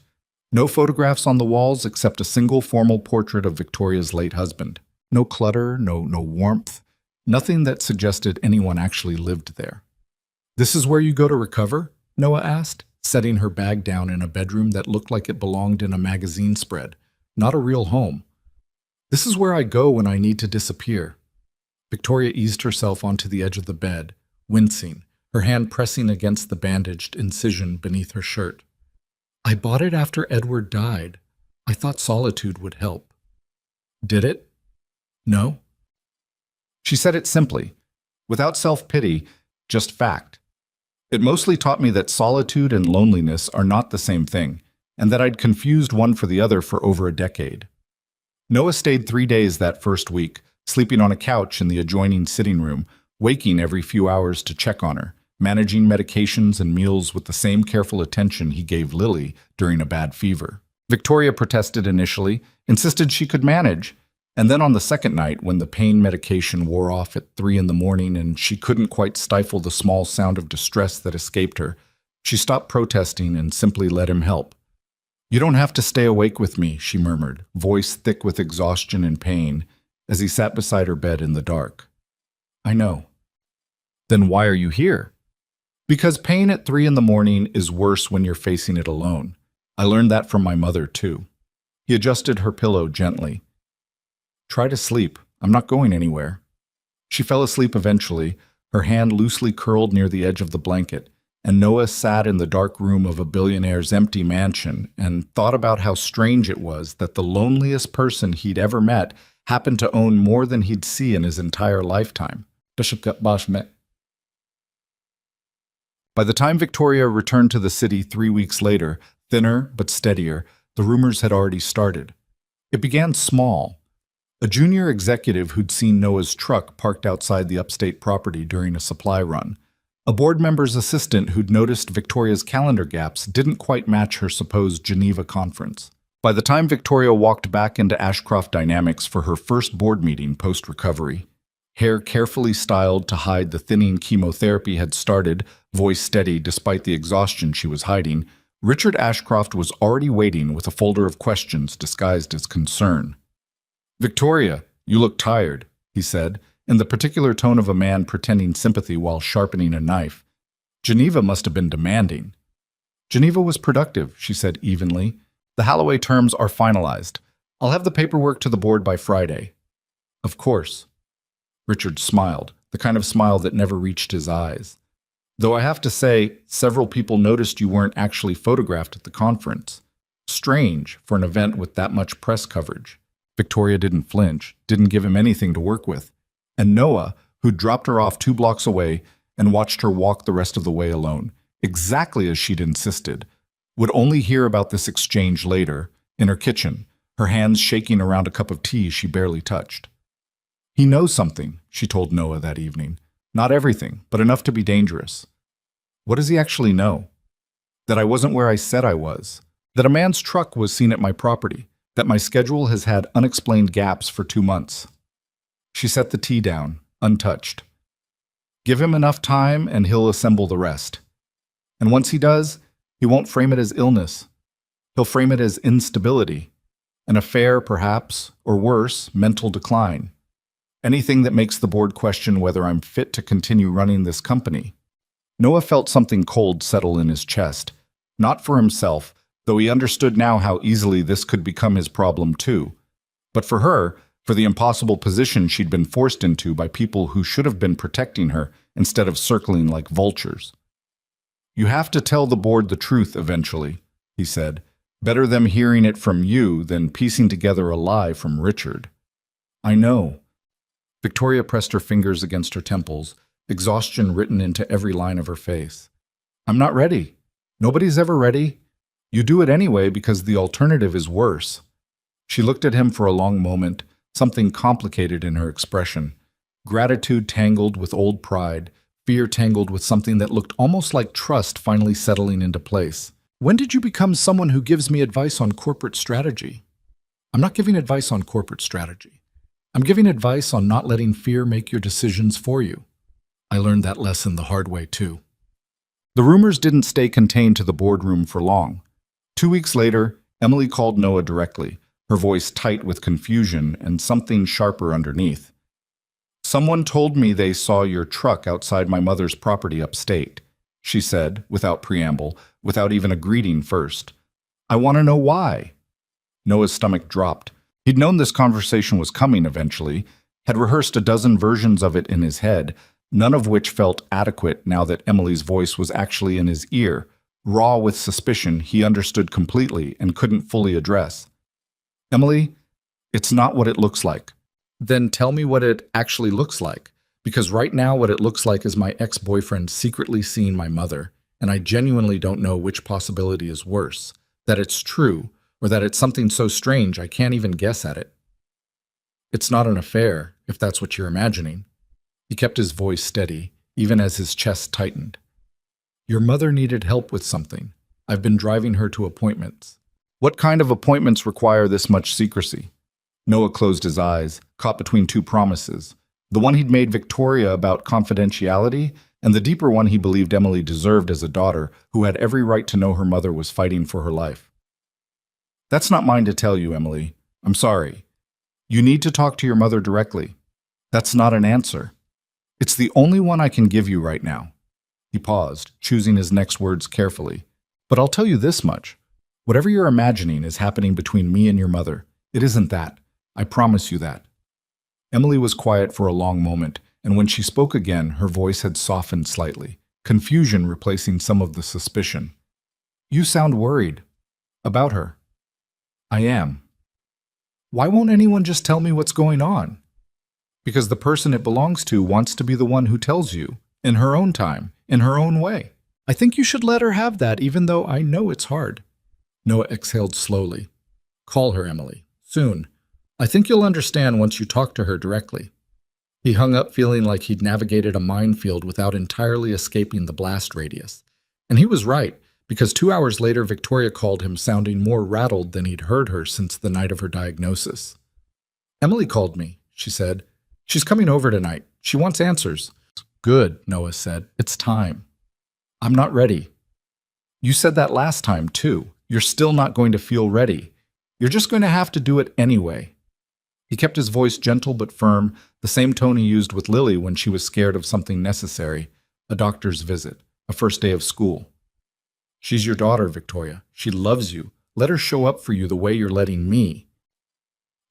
No photographs on the walls except a single formal portrait of Victoria's late husband. No clutter, no warmth, nothing that suggested anyone actually lived there. "This is where you go to recover?" Noah asked, setting her bag down in a bedroom that looked like it belonged in a magazine spread, not a real home. "This is where I go when I need to disappear." Victoria eased herself onto the edge of the bed, wincing, her hand pressing against the bandaged incision beneath her shirt. "I bought it after Edward died. I thought solitude would help." "Did it?" "No." She said it simply, without self-pity, just fact. It mostly taught me that solitude and loneliness are not the same thing, and that I'd confused one for the other for over a decade. Noah stayed 3 days that first week, sleeping on a couch in the adjoining sitting room, waking every few hours to check on her, managing medications and meals with the same careful attention he gave Lily during a bad fever. Victoria protested initially, insisted she could manage, and then on the second night, when the pain medication wore off at 3 in the morning and she couldn't quite stifle the small sound of distress that escaped her, she stopped protesting and simply let him help. "You don't have to stay awake with me," she murmured, voice thick with exhaustion and pain, as he sat beside her bed in the dark. "I know." "Then why are you here?" "Because pain at 3 in the morning is worse when you're facing it alone. I learned that from my mother, too." He adjusted her pillow gently. "Try to sleep. I'm not going anywhere." She fell asleep eventually, her hand loosely curled near the edge of the blanket, and Noah sat in the dark room of a billionaire's empty mansion and thought about how strange it was that the loneliest person he'd ever met happened to own more than he'd see in his entire lifetime. By the time Victoria returned to the city 3 weeks later, thinner but steadier, the rumors had already started. It began small. A junior executive who'd seen Noah's truck parked outside the upstate property during a supply run. A board member's assistant who'd noticed Victoria's calendar gaps didn't quite match her supposed Geneva conference. By the time Victoria walked back into Ashcroft Dynamics for her first board meeting post-recovery, hair carefully styled to hide the thinning chemotherapy had started, voice steady despite the exhaustion she was hiding, Richard Ashcroft was already waiting with a folder of questions disguised as concern. "Victoria, you look tired," he said, in the particular tone of a man pretending sympathy while sharpening a knife. "Geneva must have been demanding." "Geneva was productive," she said evenly. "The Holloway terms are finalized. I'll have the paperwork to the board by Friday." "Of course." Richard smiled, the kind of smile that never reached his eyes. "Though I have to say, several people noticed you weren't actually photographed at the conference. Strange for an event with that much press coverage." Victoria didn't flinch, didn't give him anything to work with. And Noah, who'd dropped her off 2 blocks away and watched her walk the rest of the way alone, exactly as she'd insisted, would only hear about this exchange later, in her kitchen, her hands shaking around a cup of tea she barely touched. He knows something, she told Noah that evening. Not everything, but enough to be dangerous. What does he actually know? That I wasn't where I said I was. That a man's truck was seen at my property. That my schedule has had unexplained gaps for 2 months. She set the tea down, untouched. Give him enough time and he'll assemble the rest. And once he does, he won't frame it as illness. He'll frame it as instability. An affair, perhaps, or worse, mental decline. Anything that makes the board question whether I'm fit to continue running this company. Noah felt something cold settle in his chest. Not for himself, though he understood now how easily this could become his problem too. But for her, for the impossible position she'd been forced into by people who should have been protecting her instead of circling like vultures. You have to tell the board the truth eventually, he said. Better them hearing it from you than piecing together a lie from Richard. I know. Victoria pressed her fingers against her temples, exhaustion written into every line of her face. I'm not ready. Nobody's ever ready. You do it anyway because the alternative is worse. She looked at him for a long moment, something complicated in her expression. Gratitude tangled with old pride, fear tangled with something that looked almost like trust finally settling into place. When did you become someone who gives me advice on corporate strategy? I'm not giving advice on corporate strategy. I'm giving advice on not letting fear make your decisions for you. I learned that lesson the hard way, too. The rumors didn't stay contained to the boardroom for long. 2 weeks later, Emily called Noah directly, her voice tight with confusion and something sharper underneath. Someone told me they saw your truck outside my mother's property upstate, she said, without preamble, without even a greeting first. I want to know why. Noah's stomach dropped. He'd known this conversation was coming eventually, had rehearsed a dozen versions of it in his head, none of which felt adequate now that Emily's voice was actually in his ear, raw with suspicion he understood completely and couldn't fully address. Emily, it's not what it looks like. Then tell me what it actually looks like, because right now what it looks like is my ex-boyfriend secretly seeing my mother, and I genuinely don't know which possibility is worse, that it's true, or that it's something so strange I can't even guess at it. It's not an affair, if that's what you're imagining. He kept his voice steady, even as his chest tightened. Your mother needed help with something. I've been driving her to appointments. What kind of appointments require this much secrecy? Noah closed his eyes, caught between 2 promises. The one he'd made Victoria about confidentiality, and the deeper one he believed Emily deserved as a daughter who had every right to know her mother was fighting for her life. That's not mine to tell you, Emily. I'm sorry. You need to talk to your mother directly. That's not an answer. It's the only one I can give you right now. He paused, choosing his next words carefully. But I'll tell you this much. Whatever you're imagining is happening between me and your mother. It isn't that. I promise you that. Emily was quiet for a long moment, and when she spoke again, her voice had softened slightly, confusion replacing some of the suspicion. You sound worried. About her. I am. Why won't anyone just tell me what's going on? Because the person it belongs to wants to be the one who tells you, in her own time, in her own way. I think you should let her have that, even though I know it's hard. Noah exhaled slowly. Call her, Emily. Soon. I think you'll understand once you talk to her directly. He hung up feeling like he'd navigated a minefield without entirely escaping the blast radius. And he was right, because 2 hours later Victoria called him sounding more rattled than he'd heard her since the night of her diagnosis. Emily called me, she said. She's coming over tonight. She wants answers. Good, Noah said. It's time. I'm not ready. You said that last time, too. You're still not going to feel ready. You're just going to have to do it anyway. He kept his voice gentle but firm, the same tone he used with Lily when she was scared of something necessary, a doctor's visit, a first day of school. She's your daughter, Victoria. She loves you. Let her show up for you the way you're letting me.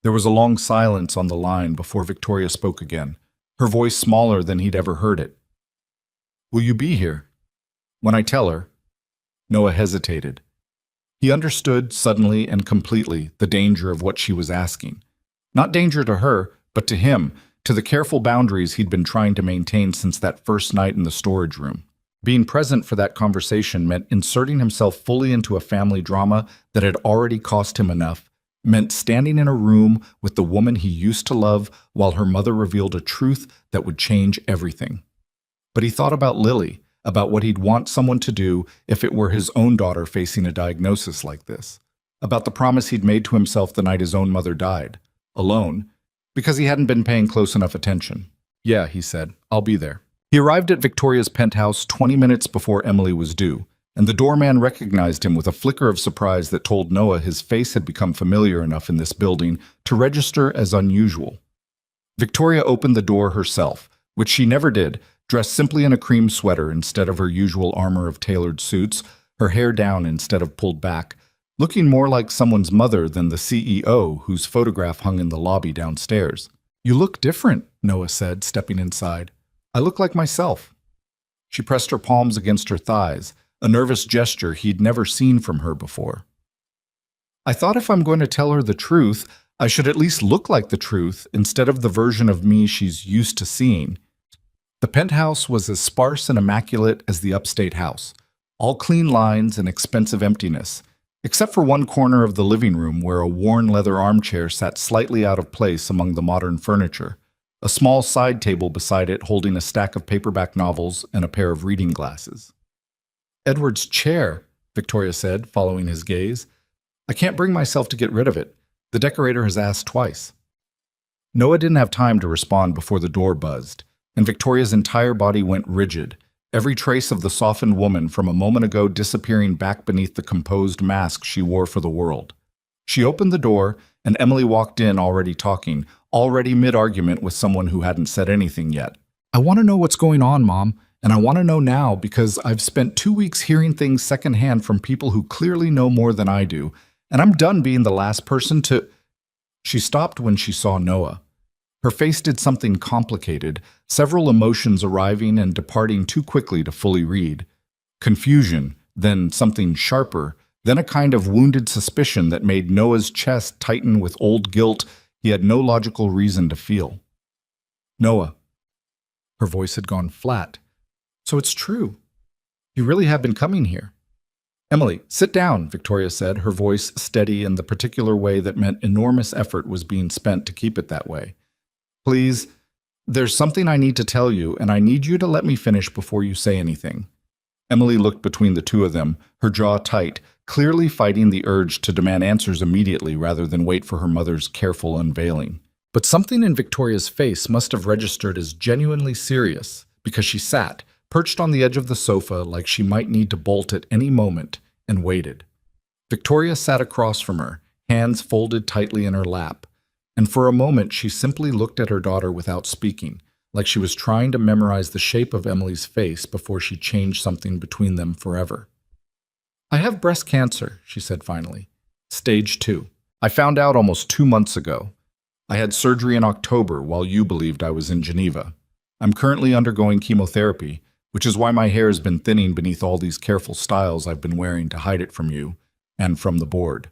There was a long silence on the line before Victoria spoke again, her voice smaller than he'd ever heard it. Will you be here? When I tell her. Noah hesitated. He understood suddenly and completely the danger of what she was asking. Not danger to her, but to him, to the careful boundaries he'd been trying to maintain since that first night in the storage room. Being present for that conversation meant inserting himself fully into a family drama that had already cost him enough, meant standing in a room with the woman he used to love while her mother revealed a truth that would change everything. But he thought about Lily, about what he'd want someone to do if it were his own daughter facing a diagnosis like this, about the promise he'd made to himself the night his own mother died, alone, because he hadn't been paying close enough attention. "Yeah," he said, "I'll be there." He arrived at Victoria's penthouse 20 minutes before Emily was due, and the doorman recognized him with a flicker of surprise that told Noah his face had become familiar enough in this building to register as unusual. Victoria opened the door herself, which she never did, dressed simply in a cream sweater instead of her usual armor of tailored suits, her hair down instead of pulled back, looking more like someone's mother than the CEO whose photograph hung in the lobby downstairs. "You look different," Noah said, stepping inside. "I look like myself." She pressed her palms against her thighs, a nervous gesture he'd never seen from her before. "I thought if I'm going to tell her the truth, I should at least look like the truth instead of the version of me she's used to seeing." The penthouse was as sparse and immaculate as the upstate house, all clean lines and expensive emptiness, except for one corner of the living room where a worn leather armchair sat slightly out of place among the modern furniture, a small side table beside it holding a stack of paperback novels and a pair of reading glasses. "Edward's chair," Victoria said, following his gaze. "I can't bring myself to get rid of it. The decorator has asked twice." Noah didn't have time to respond before the door buzzed, and Victoria's entire body went rigid, every trace of the softened woman from a moment ago disappearing back beneath the composed mask she wore for the world. She opened the door, and Emily walked in already talking, already mid-argument with someone who hadn't said anything yet. "I want to know what's going on, Mom, and I want to know now because I've spent 2 weeks hearing things secondhand from people who clearly know more than I do, and I'm done being the last person to—" She stopped when she saw Noah. Her face did something complicated, several emotions arriving and departing too quickly to fully read. Confusion, then something sharper, then a kind of wounded suspicion that made Noah's chest tighten with old guilt he had no logical reason to feel. "Noah." Her voice had gone flat. "So it's true. You really have been coming here." "Emily, sit down," Victoria said, her voice steady in the particular way that meant enormous effort was being spent to keep it that way. "Please, there's something I need to tell you, and I need you to let me finish before you say anything." Emily looked between the two of them, her jaw tight, clearly fighting the urge to demand answers immediately rather than wait for her mother's careful unveiling. But something in Victoria's face must have registered as genuinely serious, because she sat, perched on the edge of the sofa like she might need to bolt at any moment, and waited. Victoria sat across from her, hands folded tightly in her lap, and for a moment she simply looked at her daughter without speaking, like she was trying to memorize the shape of Emily's face before she changed something between them forever. "I have breast cancer," she said finally. "Stage 2. I found out almost 2 months ago. I had surgery in October while you believed I was in Geneva. I'm currently undergoing chemotherapy, which is why my hair has been thinning beneath all these careful styles I've been wearing to hide it from you, and from the board."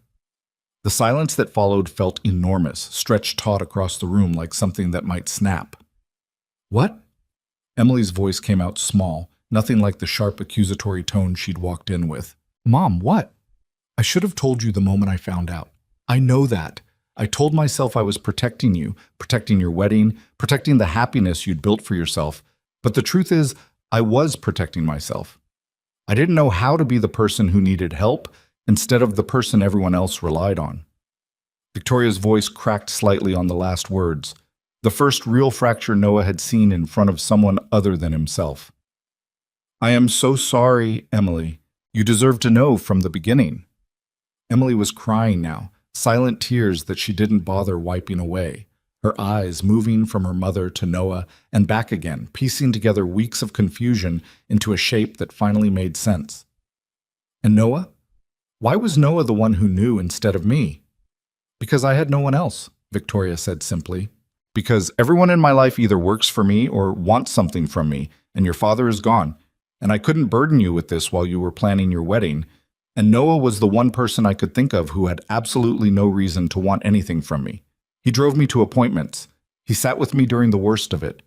The silence that followed felt enormous, stretched taut across the room like something that might snap. "What?" Emily's voice came out small, nothing like the sharp accusatory tone she'd walked in with. "Mom, what?" "I should have told you the moment I found out. I know that. I told myself I was protecting you, protecting your wedding, protecting the happiness you'd built for yourself. But the truth is, I was protecting myself. I didn't know how to be the person who needed help instead of the person everyone else relied on." Victoria's voice cracked slightly on the last words, the first real fracture Noah had seen in front of someone other than himself. "I am so sorry, Emily. You deserve to know from the beginning." Emily was crying now, silent tears that she didn't bother wiping away, her eyes moving from her mother to Noah and back again, piecing together weeks of confusion into a shape that finally made sense. "And Noah? Why was Noah the one who knew instead of me?" "Because I had no one else," Victoria said simply. "Because everyone in my life either works for me or wants something from me, and your father is gone, and I couldn't burden you with this while you were planning your wedding, and Noah was the one person I could think of who had absolutely no reason to want anything from me. He drove me to appointments. He sat with me during the worst of it.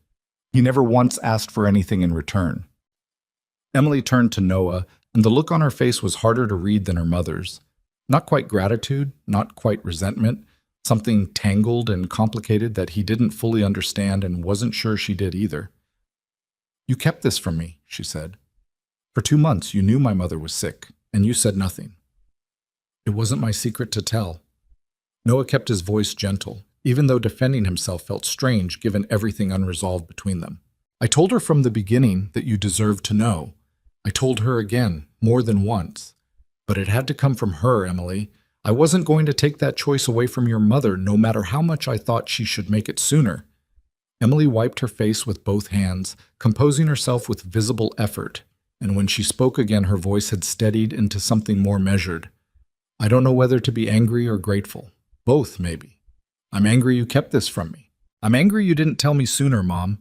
He never once asked for anything in return. Emily turned to Noah, and the look on her face was harder to read than her mother's. Not quite gratitude, not quite resentment, something tangled and complicated that he didn't fully understand and wasn't sure she did either. "You kept this from me," she said. "For 2 months you knew my mother was sick, and you said nothing." "It wasn't my secret to tell." Noah kept his voice gentle, even though defending himself felt strange given everything unresolved between them. "I told her from the beginning that you deserved to know. I told her again, more than once. But it had to come from her, Emily. I wasn't going to take that choice away from your mother, no matter how much I thought she should make it sooner." Emily wiped her face with both hands, composing herself with visible effort, and when she spoke again her voice had steadied into something more measured. "I don't know whether to be angry or grateful. Both, maybe. I'm angry you kept this from me. I'm angry you didn't tell me sooner, Mom.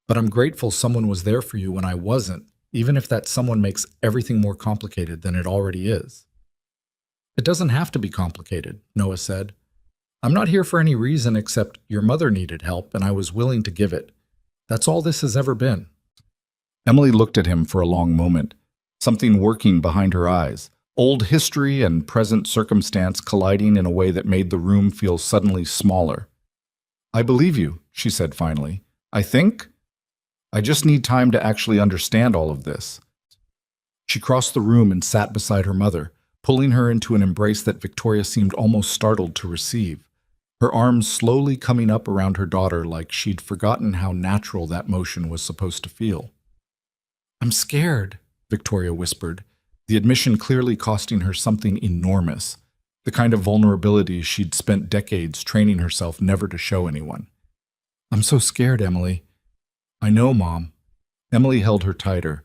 But I'm grateful someone was there for you when I wasn't, even if that someone makes everything more complicated than it already is." "It doesn't have to be complicated," Noah said. "I'm not here for any reason except your mother needed help and I was willing to give it. That's all this has ever been." Emily looked at him for a long moment, something working behind her eyes, old history and present circumstance colliding in a way that made the room feel suddenly smaller. "I believe you," she said finally. I just need time to actually understand all of this." She crossed the room and sat beside her mother, pulling her into an embrace that Victoria seemed almost startled to receive, her arms slowly coming up around her daughter like she'd forgotten how natural that motion was supposed to feel. "I'm scared," Victoria whispered, the admission clearly costing her something enormous, the kind of vulnerability she'd spent decades training herself never to show anyone. "I'm so scared, Emily." "I know, Mom." Emily held her tighter.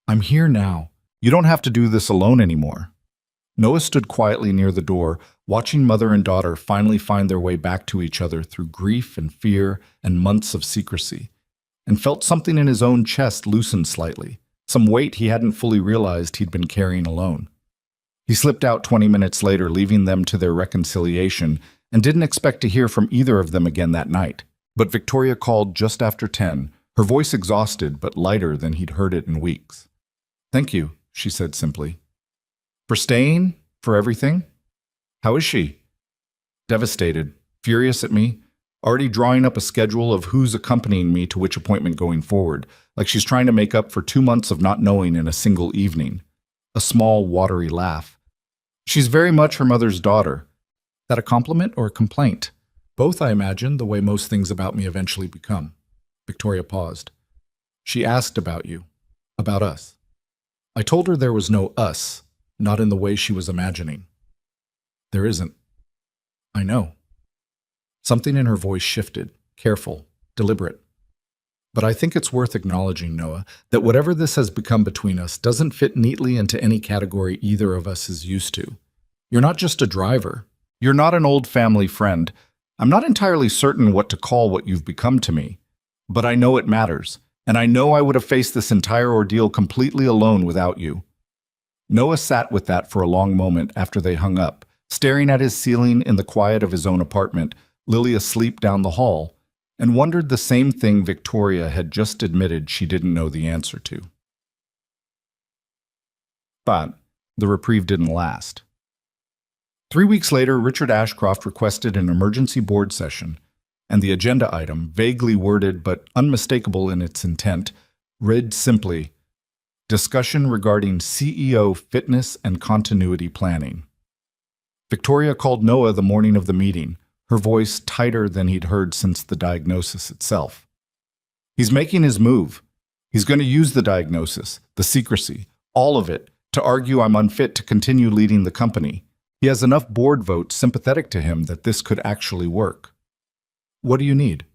"I'm here now. You don't have to do this alone anymore." Noah stood quietly near the door, watching mother and daughter finally find their way back to each other through grief and fear and months of secrecy, and felt something in his own chest loosen slightly, some weight he hadn't fully realized he'd been carrying alone. He slipped out 20 minutes later, leaving them to their reconciliation, and didn't expect to hear from either of them again that night. But Victoria called just after 10, her voice exhausted but lighter than he'd heard it in weeks. "Thank you," she said simply. "For staying? For everything?" "How is she?" "Devastated, furious at me, already drawing up a schedule of who's accompanying me to which appointment going forward, like she's trying to make up for 2 months of not knowing in a single evening." A small, watery laugh. "She's very much her mother's daughter." That a compliment or a complaint? Both, I imagine, the way most things about me eventually become. Victoria paused. "She asked about you, about us." I told her there was no us, not in the way she was imagining. "There isn't." "I know." Something in her voice shifted, careful, deliberate. "But I think it's worth acknowledging, Noah, that whatever this has become between us doesn't fit neatly into any category either of us is used to. You're not just a driver. You're not an old family friend. I'm not entirely certain what to call what you've become to me. But I know it matters, and I know I would have faced this entire ordeal completely alone without you." Noah sat with that for a long moment after they hung up, staring at his ceiling in the quiet of his own apartment, Lily asleep down the hall, and wondered the same thing Victoria had just admitted she didn't know the answer to. But the reprieve didn't last. 3 weeks later, Richard Ashcroft requested an emergency board session, and the agenda item, vaguely worded but unmistakable in its intent, read simply, "Discussion regarding CEO fitness and continuity planning." Victoria called Noah the morning of the meeting, her voice tighter than he'd heard since the diagnosis itself. "He's making his move. He's going to use the diagnosis, the secrecy, all of it, to argue I'm unfit to continue leading the company. He has enough board votes sympathetic to him that this could actually work. What do you need?"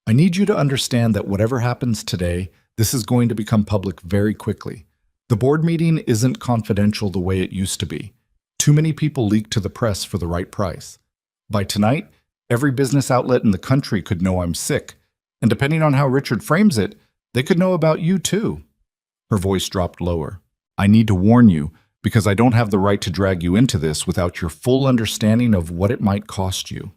"I need you to understand that whatever happens today, this is going to become public very quickly. The board meeting isn't confidential the way it used to be. Too many people leak to the press for the right price. By tonight, every business outlet in the country could know I'm sick, and depending on how Richard frames it, they could know about you too." Her voice dropped lower. "I need to warn you, because I don't have the right to drag you into this without your full understanding of what it might cost you."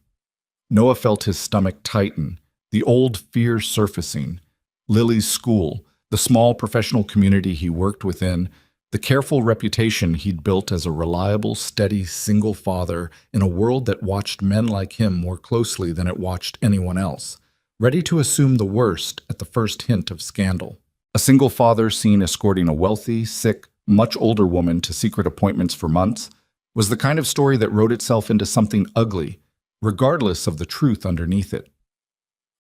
Noah felt his stomach tighten, the old fear surfacing. Lily's school, the small professional community he worked within, the careful reputation he'd built as a reliable, steady, single father in a world that watched men like him more closely than it watched anyone else, ready to assume the worst at the first hint of scandal. A single father seen escorting a wealthy, sick, much older woman to secret appointments for months was the kind of story that wrote itself into something ugly, regardless of the truth underneath it.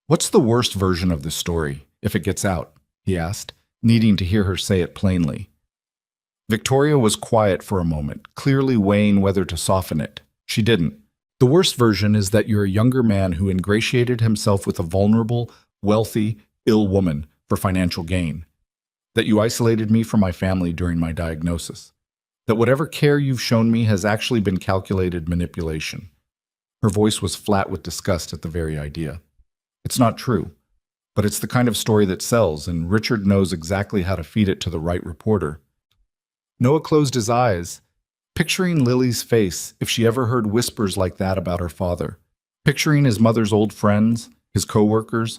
"What's the worst version of this story, if it gets out?" he asked, needing to hear her say it plainly. Victoria was quiet for a moment, clearly weighing whether to soften it. She didn't. "The worst version is that you're a younger man who ingratiated himself with a vulnerable, wealthy, ill woman for financial gain. That you isolated me from my family during my diagnosis. That whatever care you've shown me has actually been calculated manipulation." Her voice was flat with disgust at the very idea. "It's not true, but it's the kind of story that sells, and Richard knows exactly how to feed it to the right reporter." Noah closed his eyes, picturing Lily's face if she ever heard whispers like that about her father, picturing his mother's old friends, his co-workers,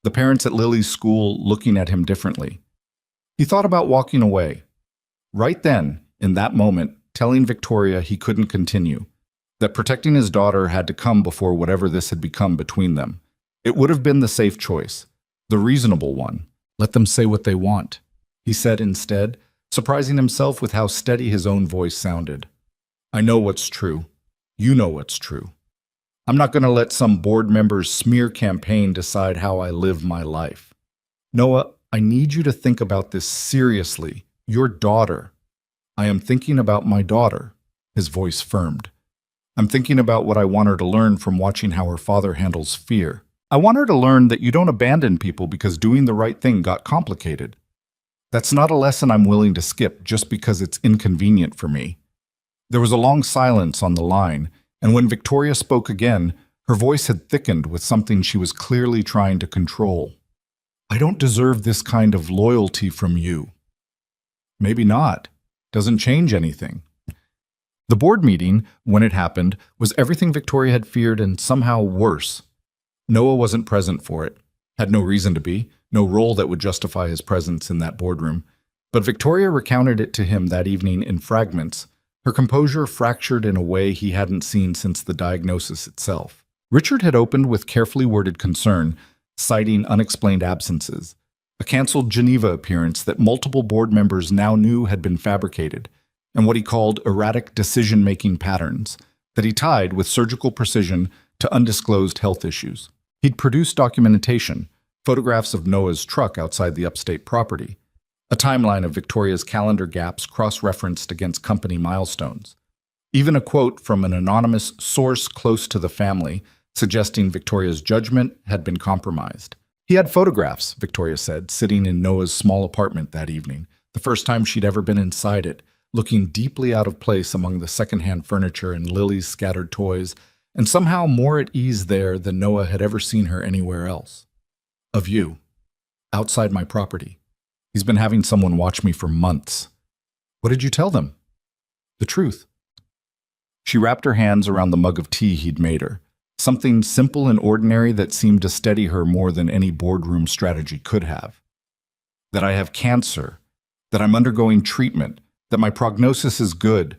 the parents at Lily's school looking at him differently. He thought about walking away. Right then, in that moment, telling Victoria he couldn't continue, that protecting his daughter had to come before whatever this had become between them. It would have been the safe choice, the reasonable one. "Let them say what they want," he said instead, surprising himself with how steady his own voice sounded. "I know what's true. You know what's true. I'm not going to let some board member's smear campaign decide how I live my life. Noah, I need you to think about this seriously. Your daughter." "I am thinking about my daughter," his voice firmed. "I'm thinking about what I want her to learn from watching how her father handles fear. I want her to learn that you don't abandon people because doing the right thing got complicated. That's not a lesson I'm willing to skip just because it's inconvenient for me." There was a long silence on the line, and when Victoria spoke again, her voice had thickened with something she was clearly trying to control. "I don't deserve this kind of loyalty from you." "Maybe not. Doesn't change anything." The board meeting, when it happened, was everything Victoria had feared and somehow worse. Noah wasn't present for it, had no reason to be, no role that would justify his presence in that boardroom. But Victoria recounted it to him that evening in fragments, her composure fractured in a way he hadn't seen since the diagnosis itself. Richard had opened with carefully worded concern, citing unexplained absences, a canceled Geneva appearance that multiple board members now knew had been fabricated, and what he called erratic decision-making patterns that he tied with surgical precision to undisclosed health issues. He'd produced documentation, photographs of Noah's truck outside the upstate property, a timeline of Victoria's calendar gaps cross-referenced against company milestones, even a quote from an anonymous source close to the family suggesting Victoria's judgment had been compromised. He had photographs, Victoria said, sitting in Noah's small apartment that evening, the first time she'd ever been inside it, looking deeply out of place among the secondhand furniture and Lily's scattered toys, and somehow more at ease there than Noah had ever seen her anywhere else. "Of you. Outside my property. He's been having someone watch me for months." "What did you tell them?" "The truth." She wrapped her hands around the mug of tea he'd made her, something simple and ordinary that seemed to steady her more than any boardroom strategy could have. "That I have cancer, that I'm undergoing treatment, that my prognosis is good,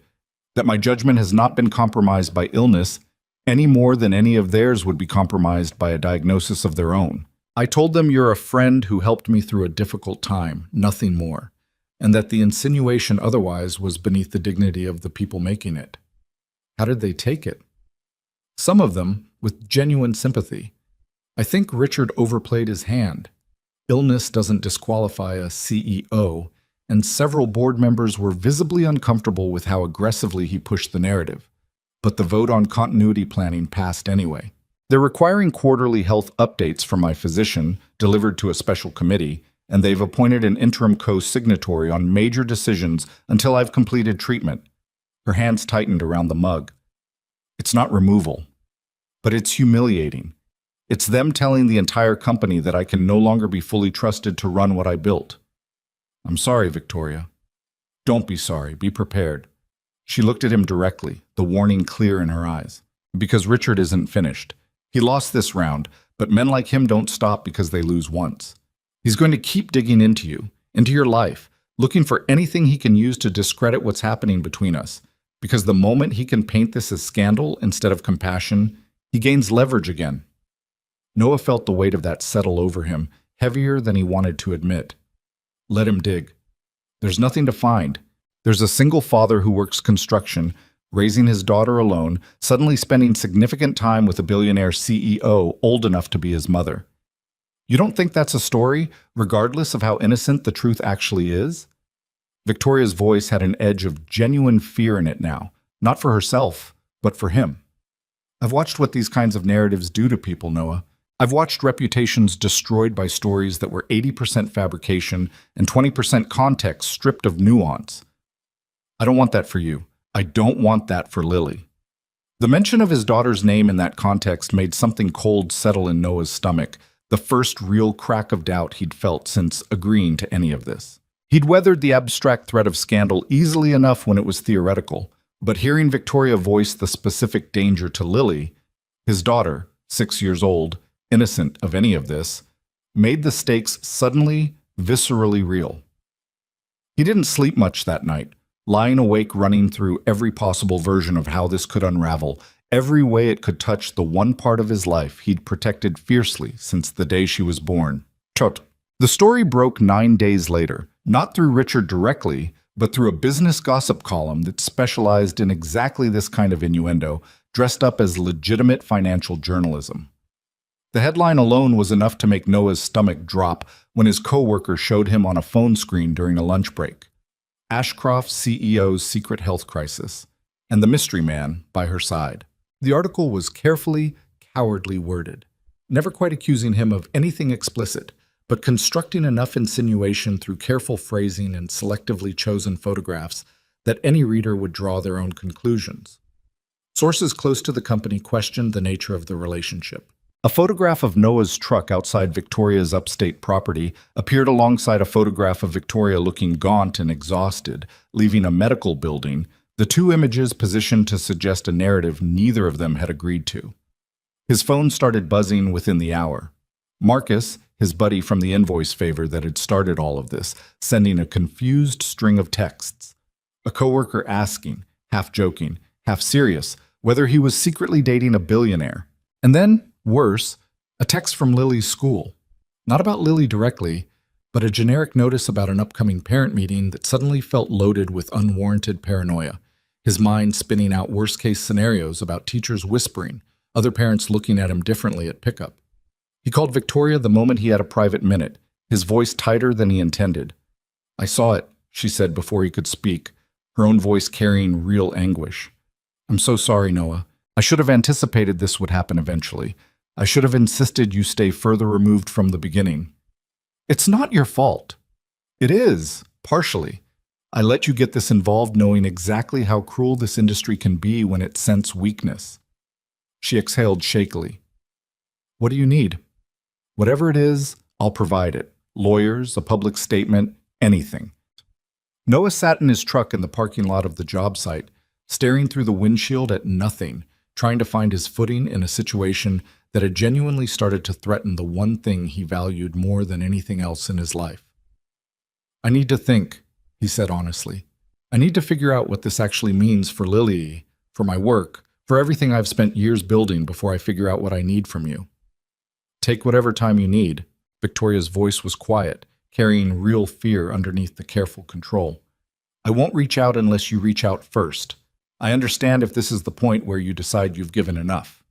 that my judgment has not been compromised by illness any more than any of theirs would be compromised by a diagnosis of their own. I told them you're a friend who helped me through a difficult time, nothing more, and that the insinuation otherwise was beneath the dignity of the people making it." "How did they take it?" "Some of them with genuine sympathy. I think Richard overplayed his hand. Illness doesn't disqualify a CEO, and several board members were visibly uncomfortable with how aggressively he pushed the narrative. But the vote on continuity planning passed anyway. They're requiring quarterly health updates from my physician, delivered to a special committee, and they've appointed an interim co-signatory on major decisions until I've completed treatment." Her hands tightened around the mug. "It's not removal, but it's humiliating. It's them telling the entire company that I can no longer be fully trusted to run what I built." "I'm sorry, Victoria." "Don't be sorry. Be prepared." She looked at him directly, the warning clear in her eyes. "Because Richard isn't finished. He lost this round, but men like him don't stop because they lose once. He's going to keep digging into you, into your life, looking for anything he can use to discredit what's happening between us. Because the moment he can paint this as scandal instead of compassion, he gains leverage again. Noah felt the weight of that settle over him, heavier than he wanted to admit. Let him dig. There's nothing to find. There's a single father who works construction, raising his daughter alone, suddenly spending significant time with a billionaire CEO old enough to be his mother. You don't think that's a story, regardless of how innocent the truth actually is? Victoria's voice had an edge of genuine fear in it now, not for herself, but for him. I've watched what these kinds of narratives do to people, Noah. I've watched reputations destroyed by stories that were 80% fabrication and 20% context stripped of nuance. I don't want that for you. I don't want that for Lily. The mention of his daughter's name in that context made something cold settle in Noah's stomach, the first real crack of doubt he'd felt since agreeing to any of this. He'd weathered the abstract threat of scandal easily enough when it was theoretical, but hearing Victoria voice the specific danger to Lily, his daughter, 6 years old, innocent of any of this, made the stakes suddenly, viscerally real. He didn't sleep much that night, lying awake running through every possible version of how this could unravel, every way it could touch the one part of his life he'd protected fiercely since the day she was born. Chot. The story broke 9 days later, not through Richard directly, but through a business gossip column that specialized in exactly this kind of innuendo, dressed up as legitimate financial journalism. The headline alone was enough to make Noah's stomach drop when his coworker showed him on a phone screen during a lunch break. Ashcroft CEO's secret health crisis, and the mystery man by her side. The article was carefully, cowardly worded, never quite accusing him of anything explicit, but constructing enough insinuation through careful phrasing and selectively chosen photographs that any reader would draw their own conclusions. Sources close to the company questioned the nature of the relationship. A photograph of Noah's truck outside Victoria's upstate property appeared alongside a photograph of Victoria looking gaunt and exhausted, leaving a medical building, the two images positioned to suggest a narrative neither of them had agreed to. His phone started buzzing within the hour. Marcus, his buddy from the invoice favor that had started all of this, sending a confused string of texts. A coworker asking, half joking, half serious, whether he was secretly dating a billionaire. And then, worse, a text from Lily's school. Not about Lily directly, but a generic notice about an upcoming parent meeting that suddenly felt loaded with unwarranted paranoia, his mind spinning out worst-case scenarios about teachers whispering, other parents looking at him differently at pickup. He called Victoria the moment he had a private minute, his voice tighter than he intended. "I saw it," she said before he could speak, her own voice carrying real anguish. "I'm so sorry, Noah. I should have anticipated this would happen eventually. I should have insisted you stay further removed from the beginning." "It's not your fault." "It is, partially. I let you get this involved knowing exactly how cruel this industry can be when it scents weakness." She exhaled shakily. "What do you need?" "Whatever it is, I'll provide it. Lawyers, a public statement, anything." Noah sat in his truck in the parking lot of the job site, staring through the windshield at nothing, trying to find his footing in a situation that had genuinely started to threaten the one thing he valued more than anything else in his life. "I need to think," he said honestly. "I need to figure out what this actually means for Lily, for my work, for everything I've spent years building before I figure out what I need from you." "Take whatever time you need." Victoria's voice was quiet, carrying real fear underneath the careful control. "I won't reach out unless you reach out first. I understand if this is the point where you decide you've given enough."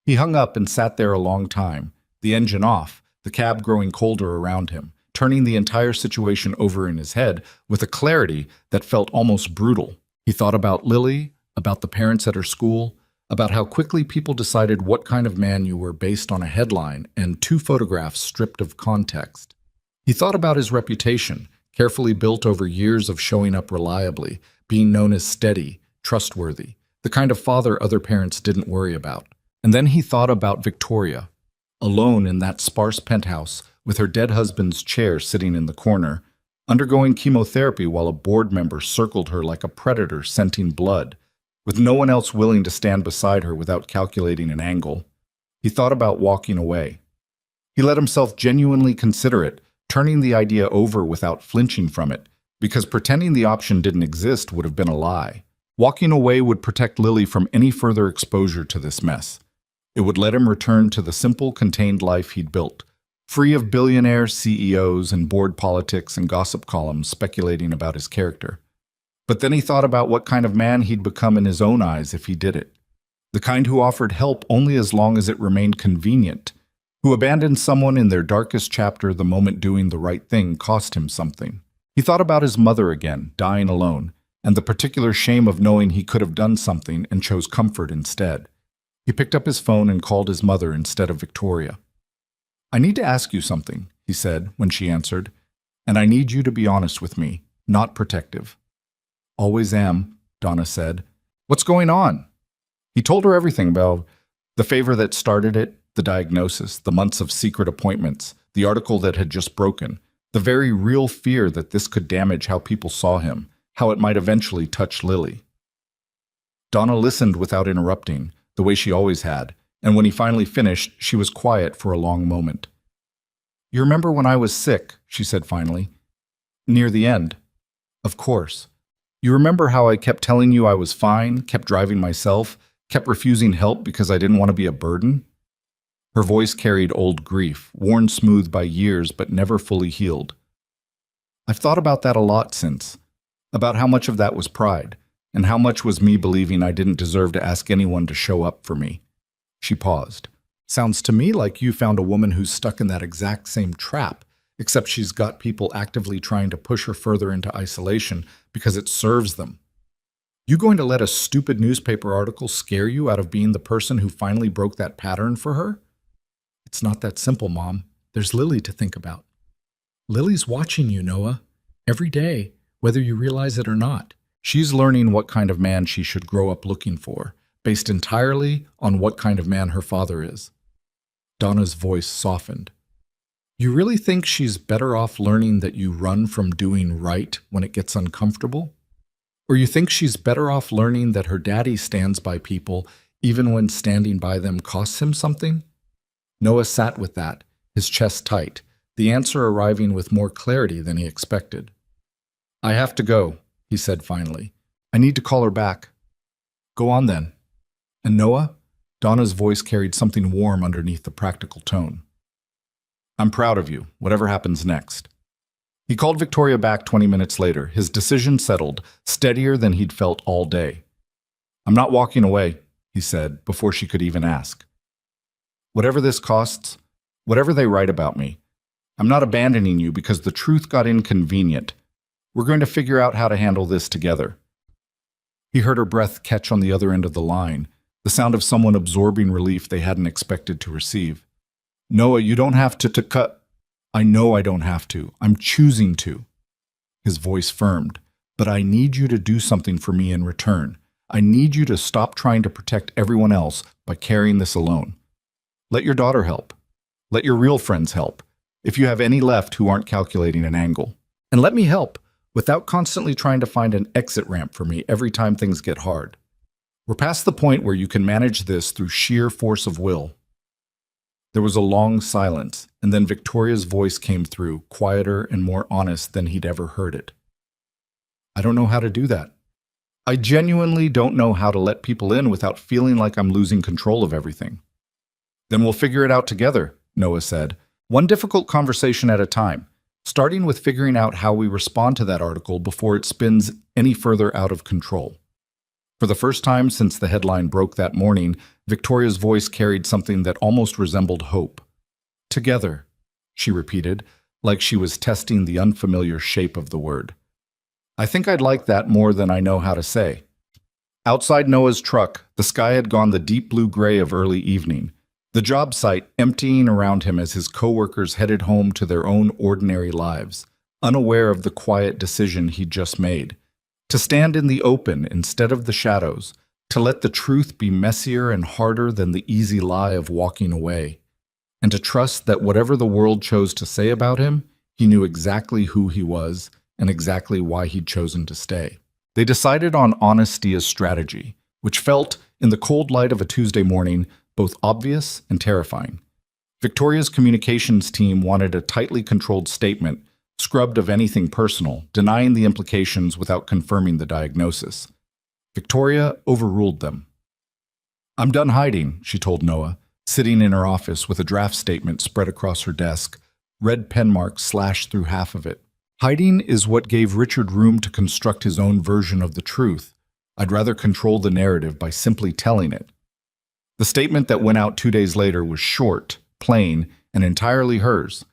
He hung up and sat there a long time, the engine off, the cab growing colder around him, turning the entire situation over in his head with a clarity that felt almost brutal. He thought about Lily, about the parents at her school, about how quickly people decided what kind of man you were based on a headline and 2 photographs stripped of context. He thought about his reputation, carefully built over years of showing up reliably, being known as steady, trustworthy, the kind of father other parents didn't worry about. And then he thought about Victoria, alone in that sparse penthouse with her dead husband's chair sitting in the corner, undergoing chemotherapy while a board member circled her like a predator scenting blood, with no one else willing to stand beside her without calculating an angle. He thought about walking away. He let himself genuinely consider it, turning the idea over without flinching from it, because pretending the option didn't exist would have been a lie. Walking away would protect Lily from any further exposure to this mess. It would let him return to the simple, contained life he'd built, free of billionaire CEOs and board politics and gossip columns speculating about his character. But then he thought about what kind of man he'd become in his own eyes if he did it. The kind who offered help only as long as it remained convenient, who abandoned someone in their darkest chapter the moment doing the right thing cost him something. He thought about his mother again, dying alone, and the particular shame of knowing he could have done something and chose comfort instead. He picked up his phone and called his mother instead of Victoria. "I need to ask you something," he said when she answered, "and I need you to be honest with me, not protective." "Always am," Donna said. "What's going on?" He told her everything about the favor that started it, the diagnosis, the months of secret appointments, the article that had just broken, the very real fear that this could damage how people saw him, how it might eventually touch Lily. Donna listened without interrupting, the way she always had, and when he finally finished, she was quiet for a long moment. "You remember when I was sick," she said finally. "Near the end." "Of course. You remember how I kept telling you I was fine, kept driving myself, kept refusing help because I didn't want to be a burden?" Her voice carried old grief, worn smooth by years but never fully healed. "I've thought about that a lot since, about how much of that was pride, and how much was me believing I didn't deserve to ask anyone to show up for me." She paused. "Sounds to me like you found a woman who's stuck in that exact same trap, except she's got people actively trying to push her further into isolation because it serves them. You going to let a stupid newspaper article scare you out of being the person who finally broke that pattern for her?" "It's not that simple, Mom. There's Lily to think about." "Lily's watching you, Noah, every day, whether you realize it or not. She's learning what kind of man she should grow up looking for, based entirely on what kind of man her father is." Donna's voice softened. "You really think she's better off learning that you run from doing right when it gets uncomfortable? Or you think she's better off learning that her daddy stands by people even when standing by them costs him something?" Noah sat with that, his chest tight, the answer arriving with more clarity than he expected. "I have to go," he said finally. "I need to call her back." "Go on then." "And Noah?" Donna's voice carried something warm underneath the practical tone. "I'm proud of you, whatever happens next." He called Victoria back 20 minutes later, his decision settled, steadier than he'd felt all day. "I'm not walking away," he said, before she could even ask. "Whatever this costs, whatever they write about me, I'm not abandoning you because the truth got inconvenient. We're going to figure out how to handle this together." He heard her breath catch on the other end of the line, the sound of someone absorbing relief they hadn't expected to receive. "Noah, you don't have to cut." "I know I don't have to. I'm choosing to." His voice firmed. "But I need you to do something for me in return. I need you to stop trying to protect everyone else by carrying this alone. Let your daughter help. Let your real friends help, if you have any left who aren't calculating an angle. And let me help, without constantly trying to find an exit ramp for me every time things get hard. We're past the point where you can manage this through sheer force of will." There was a long silence, and then Victoria's voice came through, quieter and more honest than he'd ever heard it. "I don't know how to do that. I genuinely don't know how to let people in without feeling like I'm losing control of everything." "Then we'll figure it out together," Noah said, "one difficult conversation at a time, starting with figuring out how we respond to that article before it spins any further out of control." For the first time since the headline broke that morning, Victoria's voice carried something that almost resembled hope. "Together," she repeated, like she was testing the unfamiliar shape of the word. "I think I'd like that more than I know how to say." Outside Noah's truck, the sky had gone the deep blue-gray of early evening, the job site emptying around him as his coworkers headed home to their own ordinary lives, unaware of the quiet decision he'd just made. To stand in the open instead of the shadows, to let the truth be messier and harder than the easy lie of walking away, and to trust that whatever the world chose to say about him, he knew exactly who he was and exactly why he'd chosen to stay. They decided on honesty as strategy, which felt, in the cold light of a Tuesday morning, both obvious and terrifying. Victoria's communications team wanted a tightly controlled statement, scrubbed of anything personal, denying the implications without confirming the diagnosis. Victoria overruled them. "I'm done hiding," she told Noah, sitting in her office with a draft statement spread across her desk, red pen marks slashed through half of it. "Hiding is what gave Richard room to construct his own version of the truth. I'd rather control the narrative by simply telling it." The statement that went out 2 days later was short, plain, and entirely hers.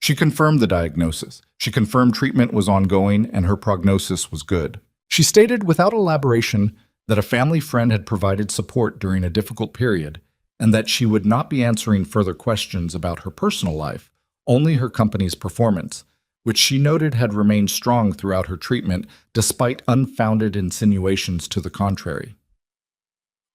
She confirmed the diagnosis. She confirmed treatment was ongoing and her prognosis was good. She stated without elaboration that a family friend had provided support during a difficult period and that she would not be answering further questions about her personal life, only her company's performance, which she noted had remained strong throughout her treatment despite unfounded insinuations to the contrary.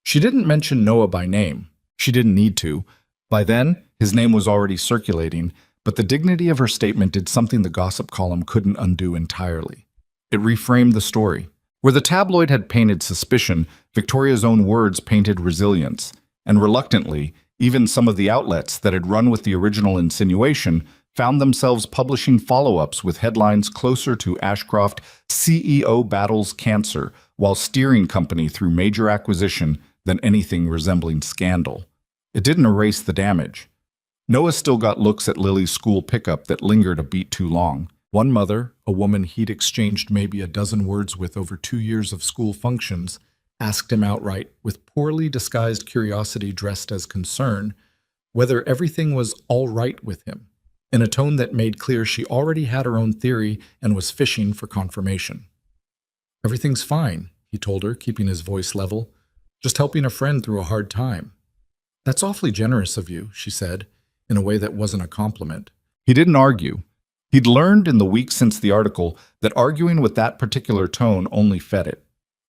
She didn't mention Noah by name. She didn't need to. By then, his name was already circulating, but the dignity of her statement did something the gossip column couldn't undo entirely. It reframed the story. Where the tabloid had painted suspicion, Victoria's own words painted resilience, and reluctantly, even some of the outlets that had run with the original insinuation found themselves publishing follow-ups with headlines closer to Ashcroft CEO battles cancer while steering company through major acquisition than anything resembling scandal. It didn't erase the damage. Noah still got looks at Lily's school pickup that lingered a beat too long. One mother, a woman he'd exchanged maybe a dozen words with over 2 years of school functions, asked him outright, with poorly disguised curiosity dressed as concern, whether everything was all right with him, in a tone that made clear she already had her own theory and was fishing for confirmation. "Everything's fine," he told her, keeping his voice level. "Just helping a friend through a hard time." "That's awfully generous of you," she said, in a way that wasn't a compliment. He didn't argue. He'd learned in the weeks since the article that arguing with that particular tone only fed it.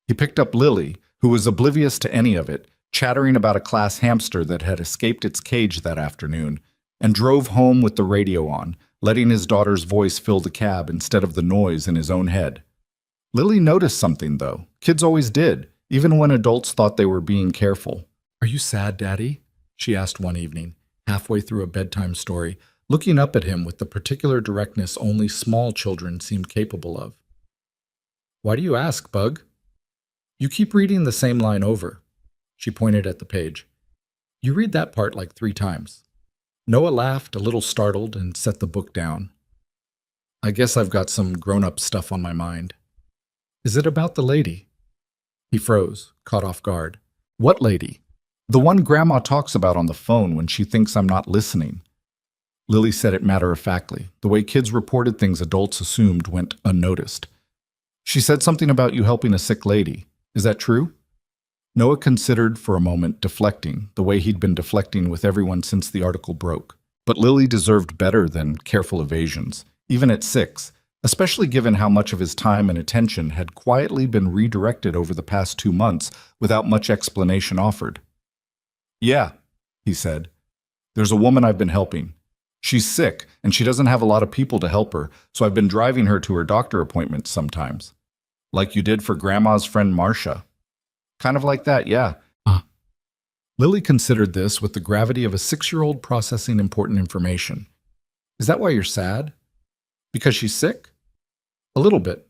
He picked up Lily, who was oblivious to any of it, chattering about a class hamster that had escaped its cage that afternoon, and drove home with the radio on, letting his daughter's voice fill the cab instead of the noise in his own head. Lily noticed something, though. Kids always did, even when adults thought they were being careful. "Are you sad, Daddy?" she asked one evening, halfway through a bedtime story, looking up at him with the particular directness only small children seemed capable of. "Why do you ask, Bug?" "You keep reading the same line over." She pointed at the page. "You read that part like 3 times. Noah laughed, a little startled, and set the book down. "I guess I've got some grown-up stuff on my mind." "Is it about the lady?" He froze, caught off guard. "What lady?" "The one Grandma talks about on the phone when she thinks I'm not listening." Lily said it matter-of-factly, the way kids reported things adults assumed went unnoticed. "She said something about you helping a sick lady. Is that true?" Noah considered for a moment deflecting, the way he'd been deflecting with everyone since the article broke. But Lily deserved better than careful evasions, even at 6, especially given how much of his time and attention had quietly been redirected over the past 2 months without much explanation offered. "Yeah," he said. "There's a woman I've been helping. She's sick, and she doesn't have a lot of people to help her, so I've been driving her to her doctor appointments sometimes. Like you did for Grandma's friend Marcia." "Kind of like that, yeah." Lily considered this with the gravity of a 6-year-old processing important information. "Is that why you're sad? Because she's sick?" "A little bit."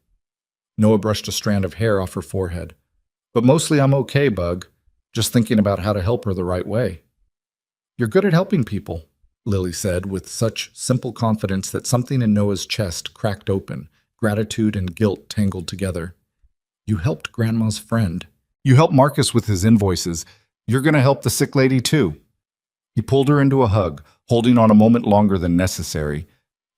Noah brushed a strand of hair off her forehead. "But mostly I'm okay, Bug. Just thinking about how to help her the right way." "You're good at helping people," Lily said with such simple confidence that something in Noah's chest cracked open, gratitude and guilt tangled together. "You helped Grandma's friend. You helped Marcus with his invoices. You're going to help the sick lady too." He pulled her into a hug, holding on a moment longer than necessary,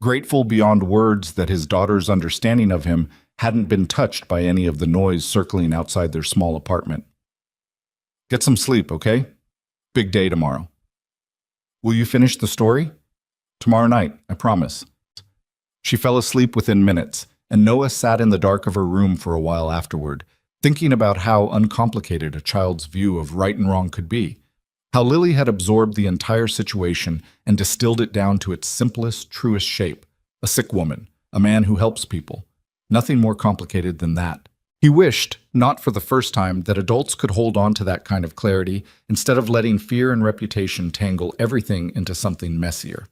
grateful beyond words that his daughter's understanding of him hadn't been touched by any of the noise circling outside their small apartment. "Get some sleep, okay? Big day tomorrow." "Will you finish the story?" "Tomorrow night, I promise." She fell asleep within minutes, and Noah sat in the dark of her room for a while afterward, thinking about how uncomplicated a child's view of right and wrong could be, how Lily had absorbed the entire situation and distilled it down to its simplest, truest shape: a sick woman, a man who helps people. Nothing more complicated than that. He wished, not for the first time, that adults could hold on to that kind of clarity instead of letting fear and reputation tangle everything into something messier.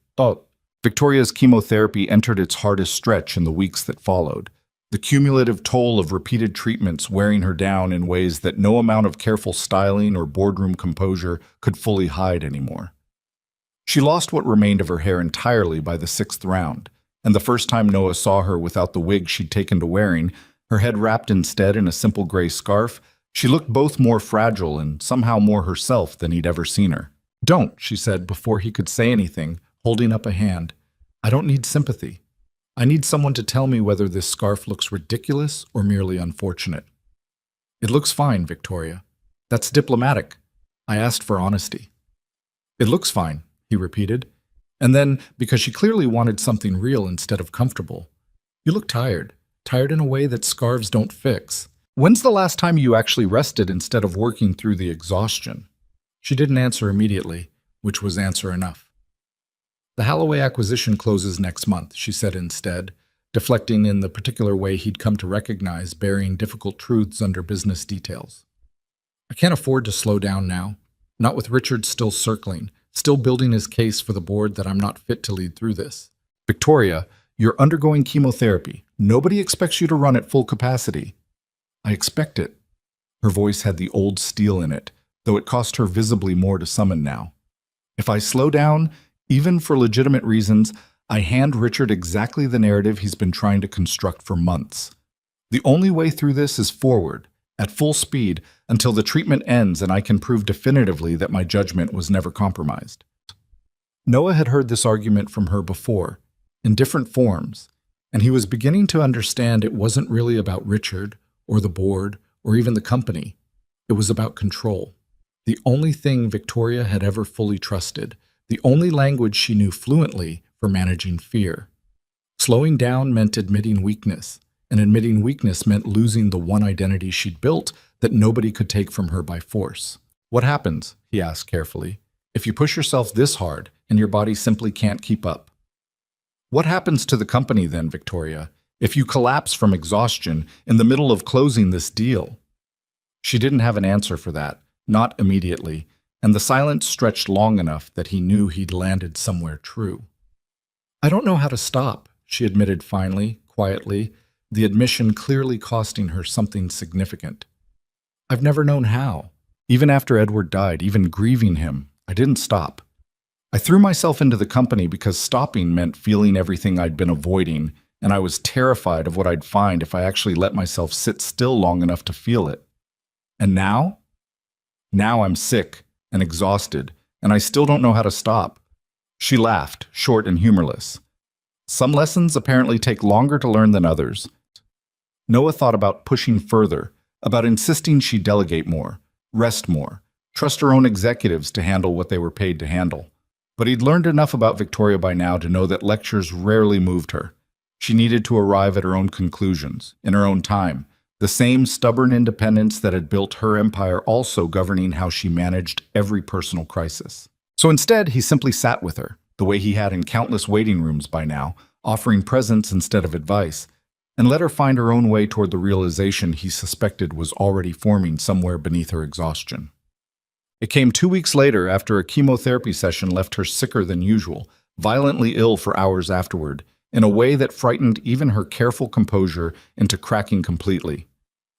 Victoria's chemotherapy entered its hardest stretch in the weeks that followed, the cumulative toll of repeated treatments wearing her down in ways that no amount of careful styling or boardroom composure could fully hide anymore. She lost what remained of her hair entirely by the 6th round, and the first time Noah saw her without the wig she'd taken to wearing, her head wrapped instead in a simple gray scarf, she looked both more fragile and somehow more herself than he'd ever seen her. "Don't," she said before he could say anything, holding up a hand. "I don't need sympathy. I need someone to tell me whether this scarf looks ridiculous or merely unfortunate." "It looks fine, Victoria. That's diplomatic. I asked for honesty." "It looks fine," he repeated. And then, because she clearly wanted something real instead of comfortable, "You look tired. Tired in a way that scarves don't fix. When's the last time you actually rested instead of working through the exhaustion?" She didn't answer immediately, which was answer enough. "The Holloway acquisition closes next month," she said instead, deflecting in the particular way he'd come to recognize burying difficult truths under business details. "I can't afford to slow down now. Not with Richard still circling, still building his case for the board that I'm not fit to lead through this. Victoria, you're undergoing chemotherapy. Nobody expects you to run at full capacity." "I expect it." Her voice had the old steel in it, though it cost her visibly more to summon now. "If I slow down, even for legitimate reasons, I hand Richard exactly the narrative he's been trying to construct for months. The only way through this is forward, at full speed, until the treatment ends and I can prove definitively that my judgment was never compromised." Noah had heard this argument from her before, in different forms, and he was beginning to understand it wasn't really about Richard, or the board, or even the company. It was about control. The only thing Victoria had ever fully trusted, the only language she knew fluently for managing fear. Slowing down meant admitting weakness, and admitting weakness meant losing the one identity she'd built that nobody could take from her by force. "What happens," he asked carefully, "if you push yourself this hard and your body simply can't keep up?" "What happens to the company then, Victoria, if you collapse from exhaustion in the middle of closing this deal?" She didn't have an answer for that, not immediately, and the silence stretched long enough that he knew he'd landed somewhere true. "I don't know how to stop," she admitted finally, quietly, the admission clearly costing her something significant. "I've never known how. Even after Edward died, even grieving him, I didn't stop. I threw myself into the company because stopping meant feeling everything I'd been avoiding, and I was terrified of what I'd find if I actually let myself sit still long enough to feel it. And now? Now I'm sick and exhausted, and I still don't know how to stop." She laughed, short and humorless. "Some lessons apparently take longer to learn than others." Noah thought about pushing further, about insisting she delegate more, rest more, trust her own executives to handle what they were paid to handle. But he'd learned enough about Victoria by now to know that lectures rarely moved her. She needed to arrive at her own conclusions, in her own time, the same stubborn independence that had built her empire also governing how she managed every personal crisis. So instead, he simply sat with her, the way he had in countless waiting rooms by now, offering presence instead of advice, and let her find her own way toward the realization he suspected was already forming somewhere beneath her exhaustion. It came 2 weeks later after a chemotherapy session left her sicker than usual, violently ill for hours afterward, in a way that frightened even her careful composure into cracking completely.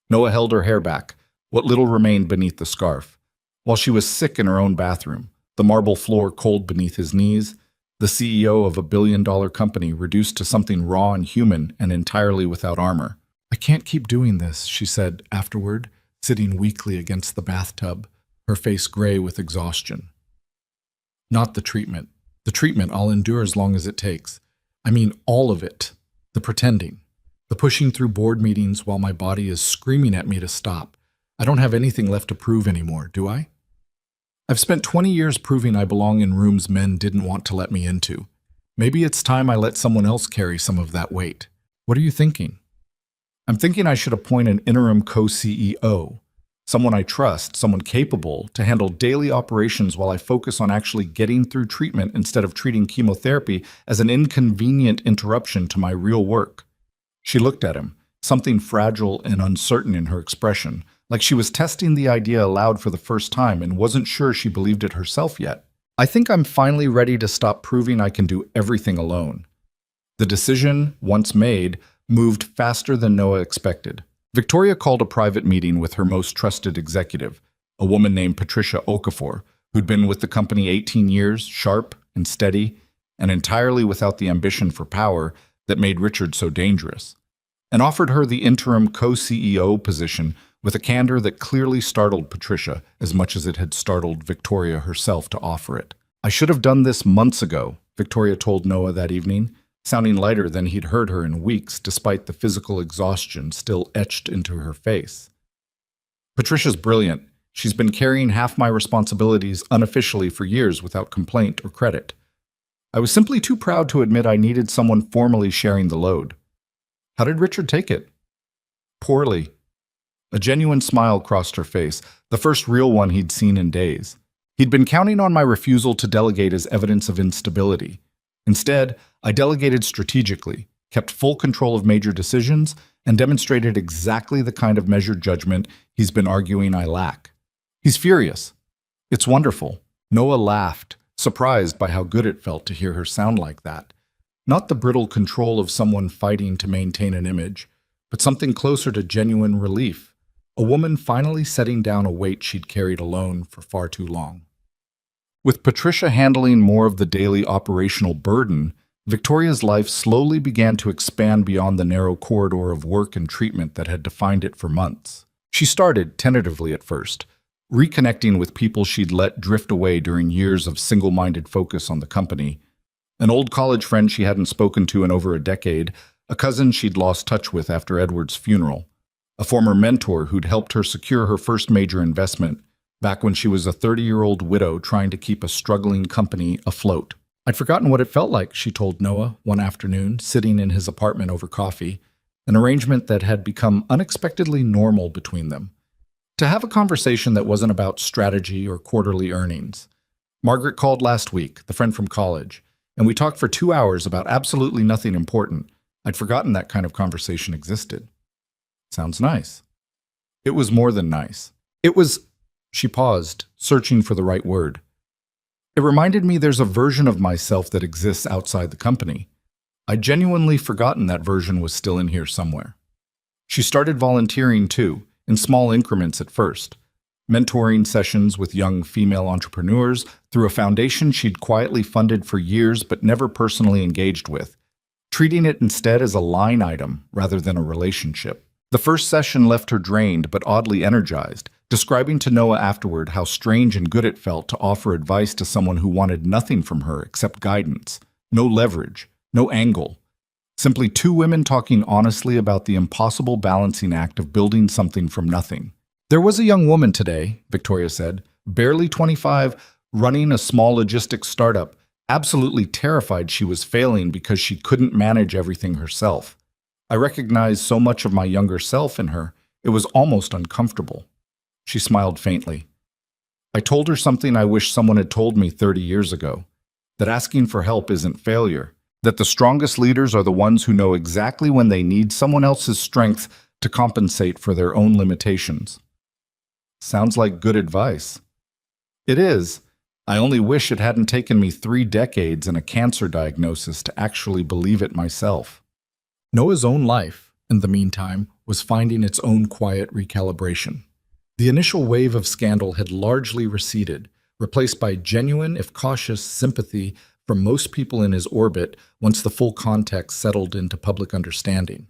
Noah held her hair back, what little remained beneath the scarf, while she was sick in her own bathroom, the marble floor cold beneath his knees, the CEO of a billion-dollar company reduced to something raw and human and entirely without armor. "I can't keep doing this," she said afterward, sitting weakly against the bathtub, her face gray with exhaustion. "Not the treatment. The treatment I'll endure as long as it takes. I mean all of it. The pretending. The pushing through board meetings while my body is screaming at me to stop. I don't have anything left to prove anymore, do I? I've spent 20 years proving I belong in rooms men didn't want to let me into. Maybe it's time I let someone else carry some of that weight. What are you thinking?" "I'm thinking I should appoint an interim co-CEO, someone I trust, someone capable, to handle daily operations while I focus on actually getting through treatment instead of treating chemotherapy as an inconvenient interruption to my real work." She looked at him, something fragile and uncertain in her expression, like she was testing the idea aloud for the first time and wasn't sure she believed it herself yet. I think I'm finally ready to stop proving I can do everything alone. The decision, once made, moved faster than Noah expected. Victoria called a private meeting with her most trusted executive, a woman named Patricia Okafor, who'd been with the company 18 years, sharp and steady, and entirely without the ambition for power that made Richard so dangerous, and offered her the interim co-CEO position with a candor that clearly startled Patricia as much as it had startled Victoria herself to offer it. "I should have done this months ago," Victoria told Noah that evening, sounding lighter than he'd heard her in weeks despite the physical exhaustion still etched into her face. "Patricia's brilliant. She's been carrying half my responsibilities unofficially for years without complaint or credit. I was simply too proud to admit I needed someone formally sharing the load." "How did Richard take it?" "Poorly." A genuine smile crossed her face, the first real one he'd seen in days. He'd been counting on my refusal to delegate as evidence of instability. Instead, I delegated strategically, kept full control of major decisions, and demonstrated exactly the kind of measured judgment he's been arguing I lack. He's furious. It's wonderful. Noah laughed, surprised by how good it felt to hear her sound like that. Not the brittle control of someone fighting to maintain an image, but something closer to genuine relief. A woman finally setting down a weight she'd carried alone for far too long. With Patricia handling more of the daily operational burden, Victoria's life slowly began to expand beyond the narrow corridor of work and treatment that had defined it for months. She started, tentatively at first, reconnecting with people she'd let drift away during years of single-minded focus on the company. An old college friend she hadn't spoken to in over a decade, a cousin she'd lost touch with after Edward's funeral, a former mentor who'd helped her secure her first major investment, back when she was a 30-year-old widow trying to keep a struggling company afloat. "I'd forgotten what it felt like," she told Noah one afternoon, sitting in his apartment over coffee, an arrangement that had become unexpectedly normal between them. To have a conversation that wasn't about strategy or quarterly earnings. "Margaret called last week, the friend from college, and we talked for 2 hours about absolutely nothing important. I'd forgotten that kind of conversation existed." "Sounds nice." It was more than nice. It was... She paused, searching for the right word. "It reminded me there's a version of myself that exists outside the company. I'd genuinely forgotten that version was still in here somewhere." She started volunteering too, in small increments at first. Mentoring sessions with young female entrepreneurs through a foundation she'd quietly funded for years but never personally engaged with, treating it instead as a line item rather than a relationship. The first session left her drained but oddly energized, describing to Noah afterward how strange and good it felt to offer advice to someone who wanted nothing from her except guidance, no leverage, no angle. Simply two women talking honestly about the impossible balancing act of building something from nothing. "There was a young woman today," Victoria said, barely 25, running a small logistics startup, absolutely terrified she was failing because she couldn't manage everything herself. I recognized so much of my younger self in her, it was almost uncomfortable. She smiled faintly. "I told her something I wish someone had told me 30 years ago, that asking for help isn't failure, that the strongest leaders are the ones who know exactly when they need someone else's strength to compensate for their own limitations." Sounds like good advice. It is. I only wish it hadn't taken me 3 decades and a cancer diagnosis to actually believe it myself. Noah's own life, in the meantime, was finding its own quiet recalibration. The initial wave of scandal had largely receded, replaced by genuine, if cautious, sympathy from most people in his orbit once the full context settled into public understanding.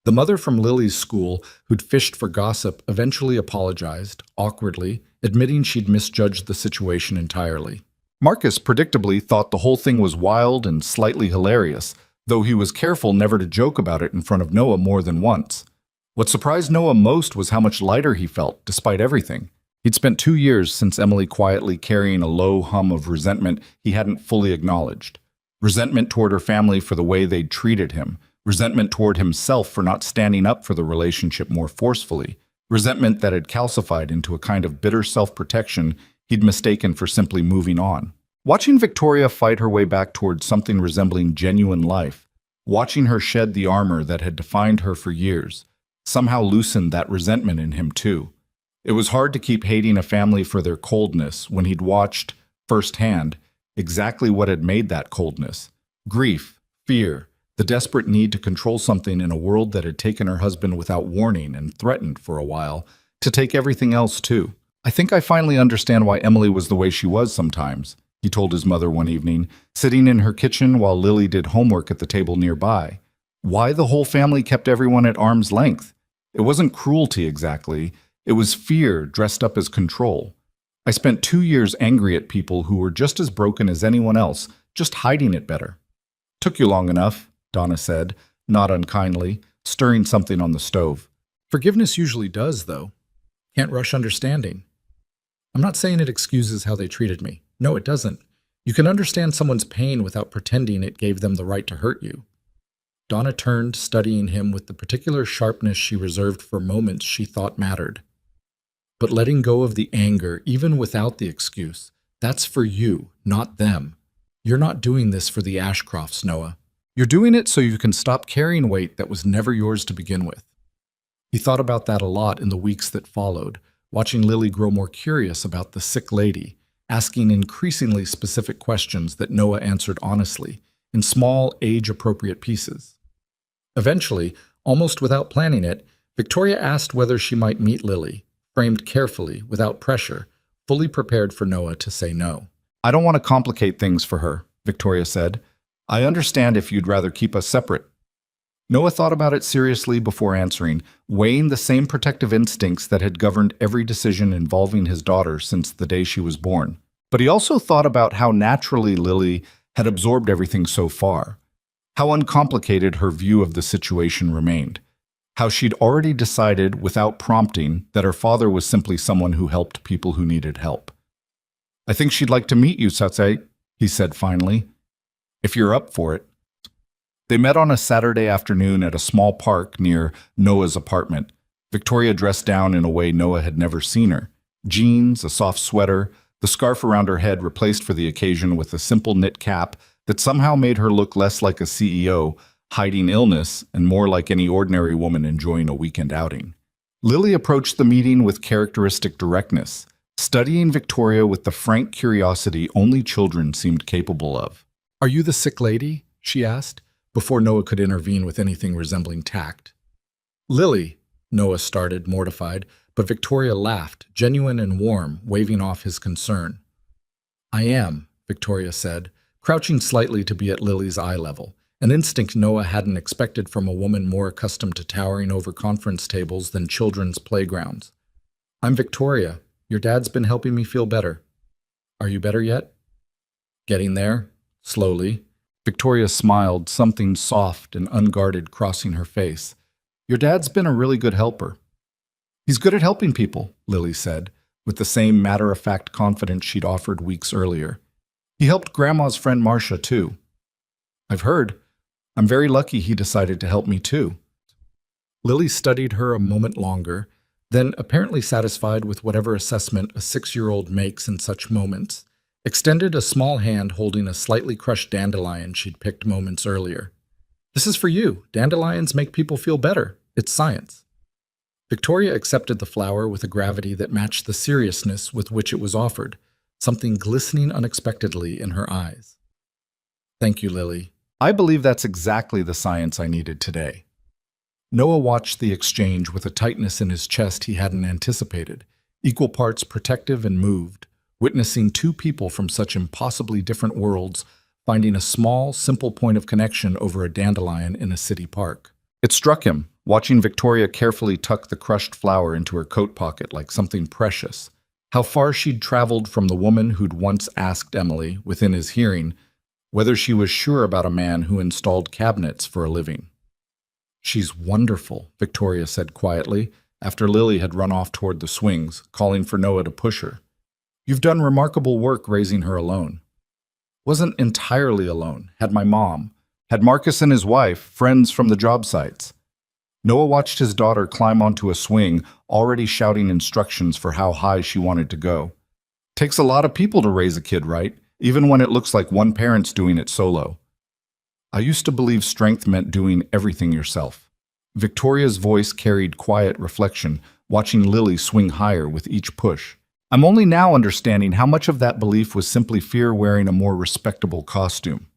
The mother from Lily's school, who'd fished for gossip, eventually apologized, awkwardly, admitting she'd misjudged the situation entirely. Marcus predictably thought the whole thing was wild and slightly hilarious, though he was careful never to joke about it in front of Noah more than once. What surprised Noah most was how much lighter he felt, despite everything. He'd spent 2 years since Emily quietly carrying a low hum of resentment he hadn't fully acknowledged. Resentment toward her family for the way they'd treated him. Resentment toward himself for not standing up for the relationship more forcefully. Resentment that had calcified into a kind of bitter self-protection he'd mistaken for simply moving on. Watching Victoria fight her way back towards something resembling genuine life, Watching her shed the armor that had defined her for years somehow loosened that resentment in him too. It was hard to keep hating a family for their coldness when he'd watched, firsthand, exactly what had made that coldness. Grief, fear, the desperate need to control something in a world that had taken her husband without warning and threatened for a while to take everything else too. "I think I finally understand why Emily was the way she was sometimes," he told his mother one evening, sitting in her kitchen while Lily did homework at the table nearby. Why the whole family kept everyone at arm's length. It wasn't cruelty exactly, it was fear dressed up as control. I spent 2 years angry at people who were just as broken as anyone else, just hiding it better. "Took you long enough," Donna said, not unkindly, stirring something on the stove. "Forgiveness usually does, though. Can't rush understanding. I'm not saying it excuses how they treated me. No, it doesn't. You can understand someone's pain without pretending it gave them the right to hurt you." Donna turned, studying him with the particular sharpness she reserved for moments she thought mattered. "But letting go of the anger, even without the excuse, that's for you, not them. You're not doing this for the Ashcrofts, Noah. You're doing it so you can stop carrying weight that was never yours to begin with." He thought about that a lot in the weeks that followed, watching Lily grow more curious about the sick lady, asking increasingly specific questions that Noah answered honestly, in small, age-appropriate pieces. Eventually, almost without planning it, Victoria asked whether she might meet Lily, framed carefully, without pressure, fully prepared for Noah to say no. "I don't want to complicate things for her," Victoria said. "I understand if you'd rather keep us separate." Noah thought about it seriously before answering, weighing the same protective instincts that had governed every decision involving his daughter since the day she was born. But he also thought about how naturally Lily had absorbed everything so far, how uncomplicated her view of the situation remained, how she'd already decided without prompting that her father was simply someone who helped people who needed help. "I think she'd like to meet you, Satsai," he said finally, "if you're up for it." They met on a Saturday afternoon at a small park near Noah's apartment. Victoria dressed down in a way Noah had never seen her. Jeans, a soft sweater, the scarf around her head replaced for the occasion with a simple knit cap that somehow made her look less like a CEO hiding illness and more like any ordinary woman enjoying a weekend outing. Lily approached the meeting with characteristic directness, studying Victoria with the frank curiosity only children seemed capable of. "Are you the sick lady?" she asked, before Noah could intervene with anything resembling tact. "Lily," Noah started, mortified, but Victoria laughed, genuine and warm, waving off his concern. "I am," Victoria said, crouching slightly to be at Lily's eye level, an instinct Noah hadn't expected from a woman more accustomed to towering over conference tables than children's playgrounds. "I'm Victoria. Your dad's been helping me feel better. Are you better yet?" "Getting there, slowly." Victoria smiled, something soft and unguarded crossing her face. "Your dad's been a really good helper." "He's good at helping people," Lily said, with the same matter-of-fact confidence she'd offered weeks earlier. "He helped Grandma's friend Marcia, too." "I've heard. I'm very lucky he decided to help me, too." Lily studied her a moment longer, then, apparently satisfied with whatever assessment a 6-year-old makes in such moments, extended a small hand holding a slightly crushed dandelion she'd picked moments earlier. "This is for you. Dandelions make people feel better. It's science." Victoria accepted the flower with a gravity that matched the seriousness with which it was offered, something glistening unexpectedly in her eyes. "Thank you, Lily. I believe that's exactly the science I needed today." Noah watched the exchange with a tightness in his chest he hadn't anticipated, equal parts protective and moved, witnessing two people from such impossibly different worlds finding a small, simple point of connection over a dandelion in a city park. It struck him, watching Victoria carefully tuck the crushed flower into her coat pocket like something precious, how far she'd traveled from the woman who'd once asked Emily, within his hearing, whether she was sure about a man who installed cabinets for a living. "She's wonderful," Victoria said quietly, after Lily had run off toward the swings, calling for Noah to push her. "You've done remarkable work raising her alone." "Wasn't entirely alone. Had my mom. Had Marcus and his wife, friends from the job sites." Noah watched his daughter climb onto a swing, already shouting instructions for how high she wanted to go. "Takes a lot of people to raise a kid, right? Even when it looks like one parent's doing it solo." I used to believe strength meant doing everything yourself. Victoria's voice carried quiet reflection, watching Lily swing higher with each push. I'm only now understanding how much of that belief was simply fear wearing a more respectable costume.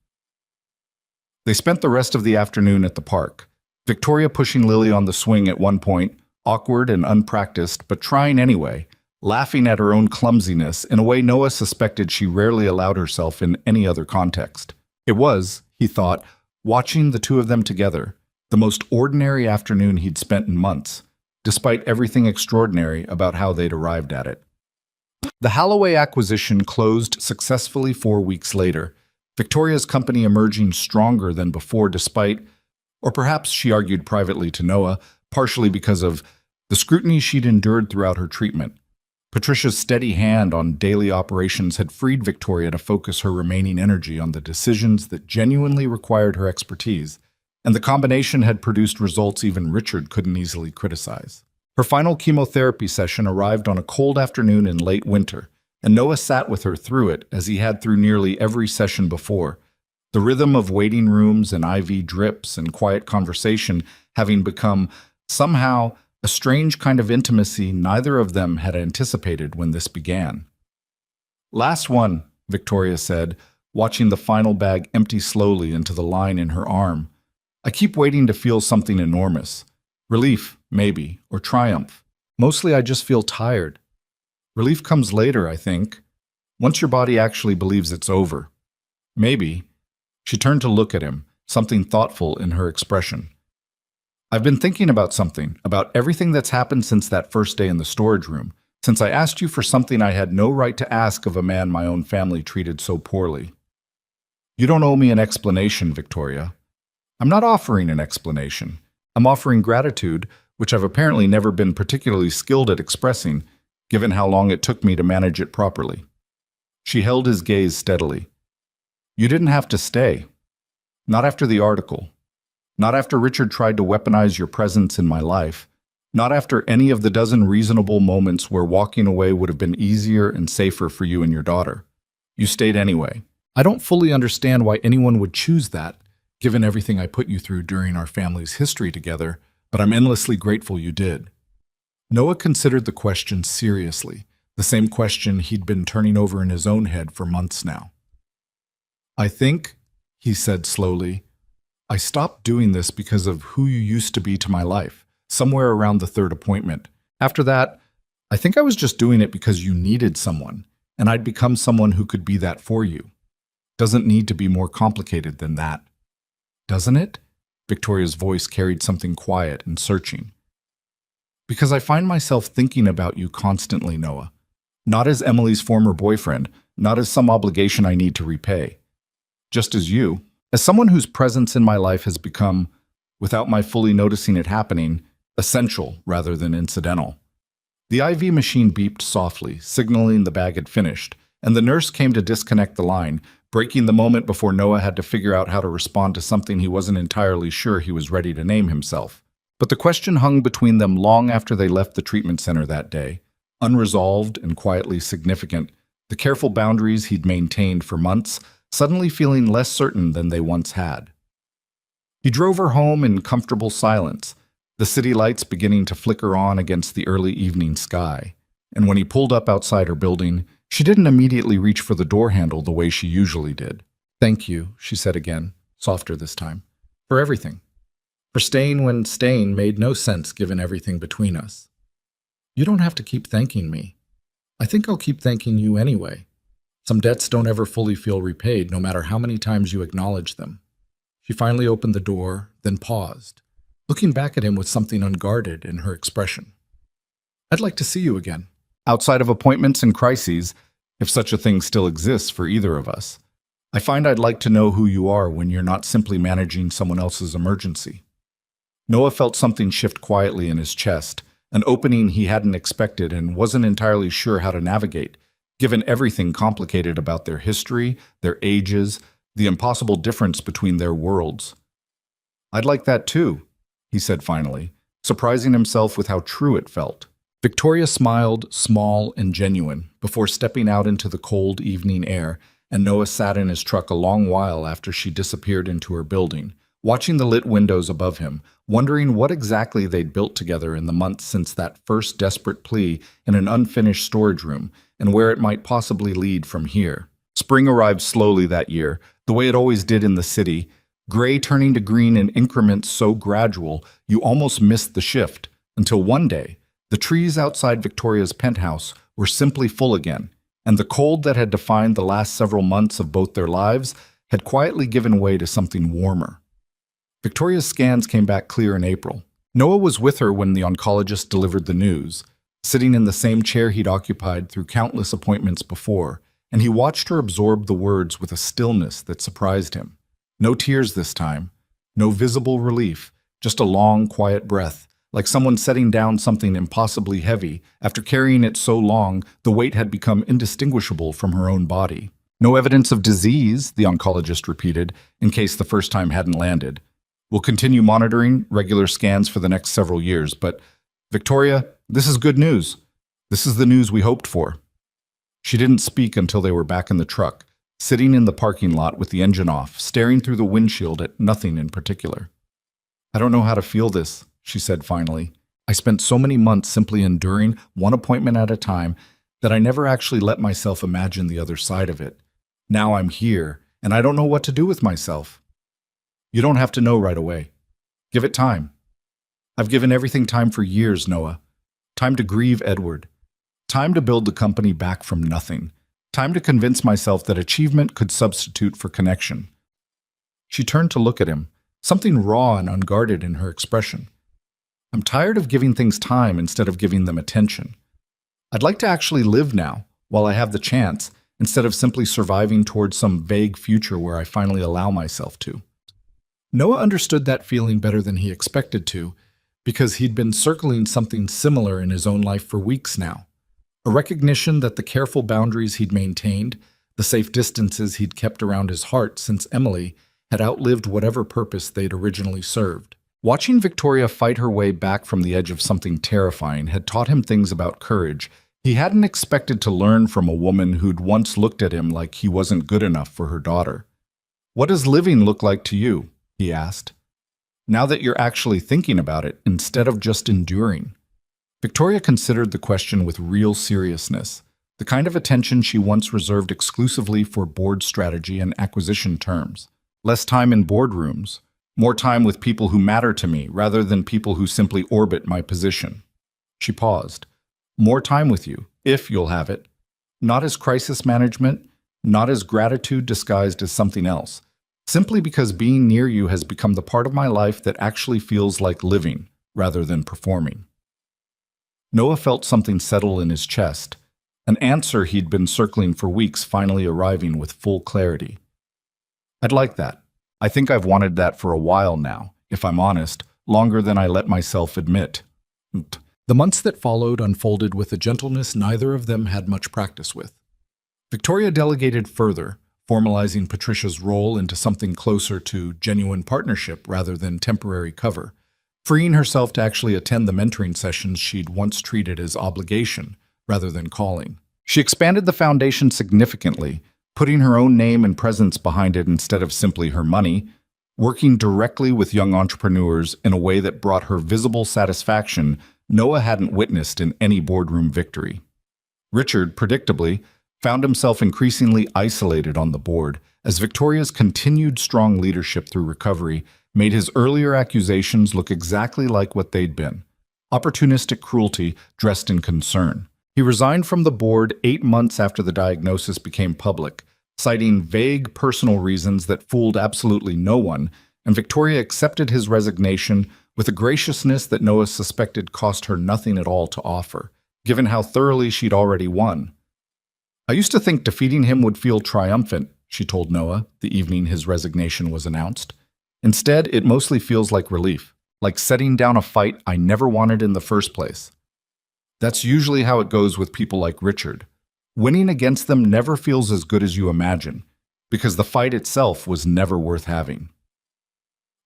They spent the rest of the afternoon at the park, Victoria pushing Lily on the swing at one point, awkward and unpracticed, but trying anyway, laughing at her own clumsiness in a way Noah suspected she rarely allowed herself in any other context. It was, he thought, watching the two of them together, the most ordinary afternoon he'd spent in months, despite everything extraordinary about how they'd arrived at it. The Holloway acquisition closed successfully 4 weeks later, Victoria's company emerging stronger than before despite, or perhaps she argued privately to Noah, partially because of the scrutiny she'd endured throughout her treatment. Patricia's steady hand on daily operations had freed Victoria to focus her remaining energy on the decisions that genuinely required her expertise, and the combination had produced results even Richard couldn't easily criticize. Her final chemotherapy session arrived on a cold afternoon in late winter, and Noah sat with her through it as he had through nearly every session before, the rhythm of waiting rooms and IV drips and quiet conversation having become, somehow, a strange kind of intimacy neither of them had anticipated when this began. "Last one," Victoria said, watching the final bag empty slowly into the line in her arm. "I keep waiting to feel something enormous. Relief, maybe, or triumph. Mostly I just feel tired. Relief comes later, I think. Once your body actually believes it's over. Maybe." She turned to look at him, something thoughtful in her expression. "I've been thinking about something, about everything that's happened since that first day in the storage room, since I asked you for something I had no right to ask of a man my own family treated so poorly. You don't owe me an explanation, Victoria. I'm not offering an explanation. I'm offering gratitude, which I've apparently never been particularly skilled at expressing, given how long it took me to manage it properly." She held his gaze steadily. "You didn't have to stay. Not after the article. Not after Richard tried to weaponize your presence in my life. Not after any of the dozen reasonable moments where walking away would have been easier and safer for you and your daughter. You stayed anyway. I don't fully understand why anyone would choose that, given everything I put you through during our family's history together, but I'm endlessly grateful you did." Noah considered the question seriously, the same question he'd been turning over in his own head for months now. "I think," he said slowly, "I stopped doing this because of who you used to be to my life, somewhere around the third appointment. After that, I think I was just doing it because you needed someone, and I'd become someone who could be that for you. Doesn't need to be more complicated than that." "Doesn't it?" Victoria's voice carried something quiet and searching. "Because I find myself thinking about you constantly, Noah. Not as Emily's former boyfriend, not as some obligation I need to repay. Just as you, as someone whose presence in my life has become, without my fully noticing it happening, essential rather than incidental." The IV machine beeped softly, signaling the bag had finished, and the nurse came to disconnect the line, breaking the moment before Noah had to figure out how to respond to something he wasn't entirely sure he was ready to name himself. But the question hung between them long after they left the treatment center that day, unresolved and quietly significant, the careful boundaries he'd maintained for months suddenly feeling less certain than they once had. He drove her home in comfortable silence, the city lights beginning to flicker on against the early evening sky, and when he pulled up outside her building, she didn't immediately reach for the door handle the way she usually did. "Thank you," she said again, softer this time, "for everything. For staying when staying made no sense given everything between us. You don't have to keep thanking me. I think I'll keep thanking you anyway. Some debts don't ever fully feel repaid, no matter how many times you acknowledge them." She finally opened the door, then paused, looking back at him with something unguarded in her expression. "I'd like to see you again. Outside of appointments and crises, if such a thing still exists for either of us. I find I'd like to know who you are when you're not simply managing someone else's emergency." Noah felt something shift quietly in his chest, an opening he hadn't expected and wasn't entirely sure how to navigate, given everything complicated about their history, their ages, the impossible difference between their worlds. "I'd like that too," he said finally, surprising himself with how true it felt. Victoria smiled, small and genuine, before stepping out into the cold evening air and Noah sat in his truck a long while after she disappeared into her building, watching the lit windows above him, wondering what exactly they'd built together in the months since that first desperate plea in an unfinished storage room, and where it might possibly lead from here. Spring arrived slowly that year, the way it always did in the city, gray turning to green in increments so gradual you almost missed the shift, until one day, the trees outside Victoria's penthouse were simply full again, and the cold that had defined the last several months of both their lives had quietly given way to something warmer. Victoria's scans came back clear in April. Noah was with her when the oncologist delivered the news, sitting in the same chair he'd occupied through countless appointments before, and he watched her absorb the words with a stillness that surprised him. No tears this time, no visible relief, just a long, quiet breath, like someone setting down something impossibly heavy. After carrying it so long, the weight had become indistinguishable from her own body. No evidence of disease, the oncologist repeated, in case the first time hadn't landed. We'll continue monitoring regular scans for the next several years, but Victoria, this is good news. This is the news we hoped for. She didn't speak until they were back in the truck, sitting in the parking lot with the engine off, staring through the windshield at nothing in particular. I don't know how to feel this, she said finally. I spent so many months simply enduring one appointment at a time that I never actually let myself imagine the other side of it. Now I'm here, and I don't know what to do with myself. You don't have to know right away. Give it time. I've given everything time for years, Noah. Time to grieve Edward. Time to build the company back from nothing. Time to convince myself that achievement could substitute for connection. She turned to look at him, something raw and unguarded in her expression. I'm tired of giving things time instead of giving them attention. I'd like to actually live now, while I have the chance, instead of simply surviving towards some vague future where I finally allow myself to. Noah understood that feeling better than he expected to, because he'd been circling something similar in his own life for weeks now. A recognition that the careful boundaries he'd maintained, the safe distances he'd kept around his heart since Emily, had outlived whatever purpose they'd originally served. Watching Victoria fight her way back from the edge of something terrifying had taught him things about courage he hadn't expected to learn from a woman who'd once looked at him like he wasn't good enough for her daughter. What does living look like to you? He asked. Now that you're actually thinking about it, instead of just enduring. Victoria considered the question with real seriousness, the kind of attention she once reserved exclusively for board strategy and acquisition terms. Less time in boardrooms, more time with people who matter to me rather than people who simply orbit my position. She paused. More time with you, if you'll have it. Not as crisis management, not as gratitude disguised as something else. Simply because being near you has become the part of my life that actually feels like living, rather than performing. Noah felt something settle in his chest, an answer he'd been circling for weeks finally arriving with full clarity. I'd like that. I think I've wanted that for a while now, if I'm honest, longer than I let myself admit. The months that followed unfolded with a gentleness neither of them had much practice with. Victoria delegated further, formalizing Patricia's role into something closer to genuine partnership rather than temporary cover, freeing herself to actually attend the mentoring sessions she'd once treated as obligation rather than calling. She expanded the foundation significantly, putting her own name and presence behind it instead of simply her money, working directly with young entrepreneurs in a way that brought her visible satisfaction Noah hadn't witnessed in any boardroom victory. Richard, predictably, found himself increasingly isolated on the board as Victoria's continued strong leadership through recovery made his earlier accusations look exactly like what they'd been: opportunistic cruelty dressed in concern. He resigned from the board 8 months after the diagnosis became public, citing vague personal reasons that fooled absolutely no one, and Victoria accepted his resignation with a graciousness that Noah suspected cost her nothing at all to offer, given how thoroughly she'd already won. I used to think defeating him would feel triumphant, she told Noah the evening his resignation was announced. Instead, it mostly feels like relief, like setting down a fight I never wanted in the first place. That's usually how it goes with people like Richard. Winning against them never feels as good as you imagine, because the fight itself was never worth having.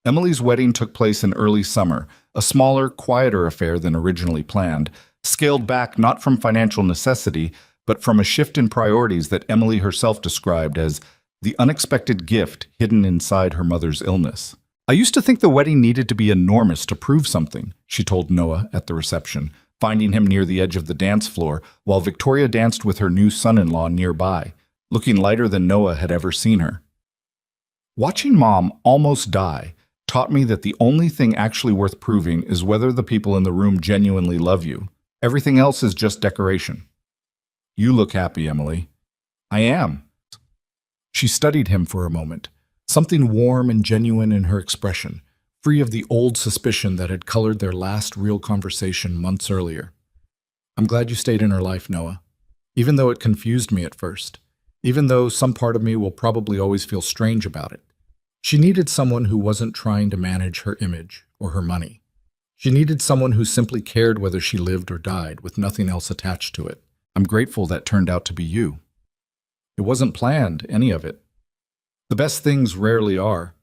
Emily's wedding took place in early summer, a smaller, quieter affair than originally planned, scaled back not from financial necessity, but from a shift in priorities that Emily herself described as the unexpected gift hidden inside her mother's illness. "I used to think the wedding needed to be enormous to prove something," she told Noah at the reception, finding him near the edge of the dance floor while Victoria danced with her new son-in-law nearby, looking lighter than Noah had ever seen her. "Watching Mom almost die taught me that the only thing actually worth proving is whether the people in the room genuinely love you. Everything else is just decoration." "You look happy, Emily." "I am." She studied him for a moment, something warm and genuine in her expression, free of the old suspicion that had colored their last real conversation months earlier. "I'm glad you stayed in her life, Noah, even though it confused me at first, even though some part of me will probably always feel strange about it. She needed someone who wasn't trying to manage her image or her money. She needed someone who simply cared whether she lived or died, with nothing else attached to it. I'm grateful that turned out to be you. It wasn't planned, any of it. The best things rarely are."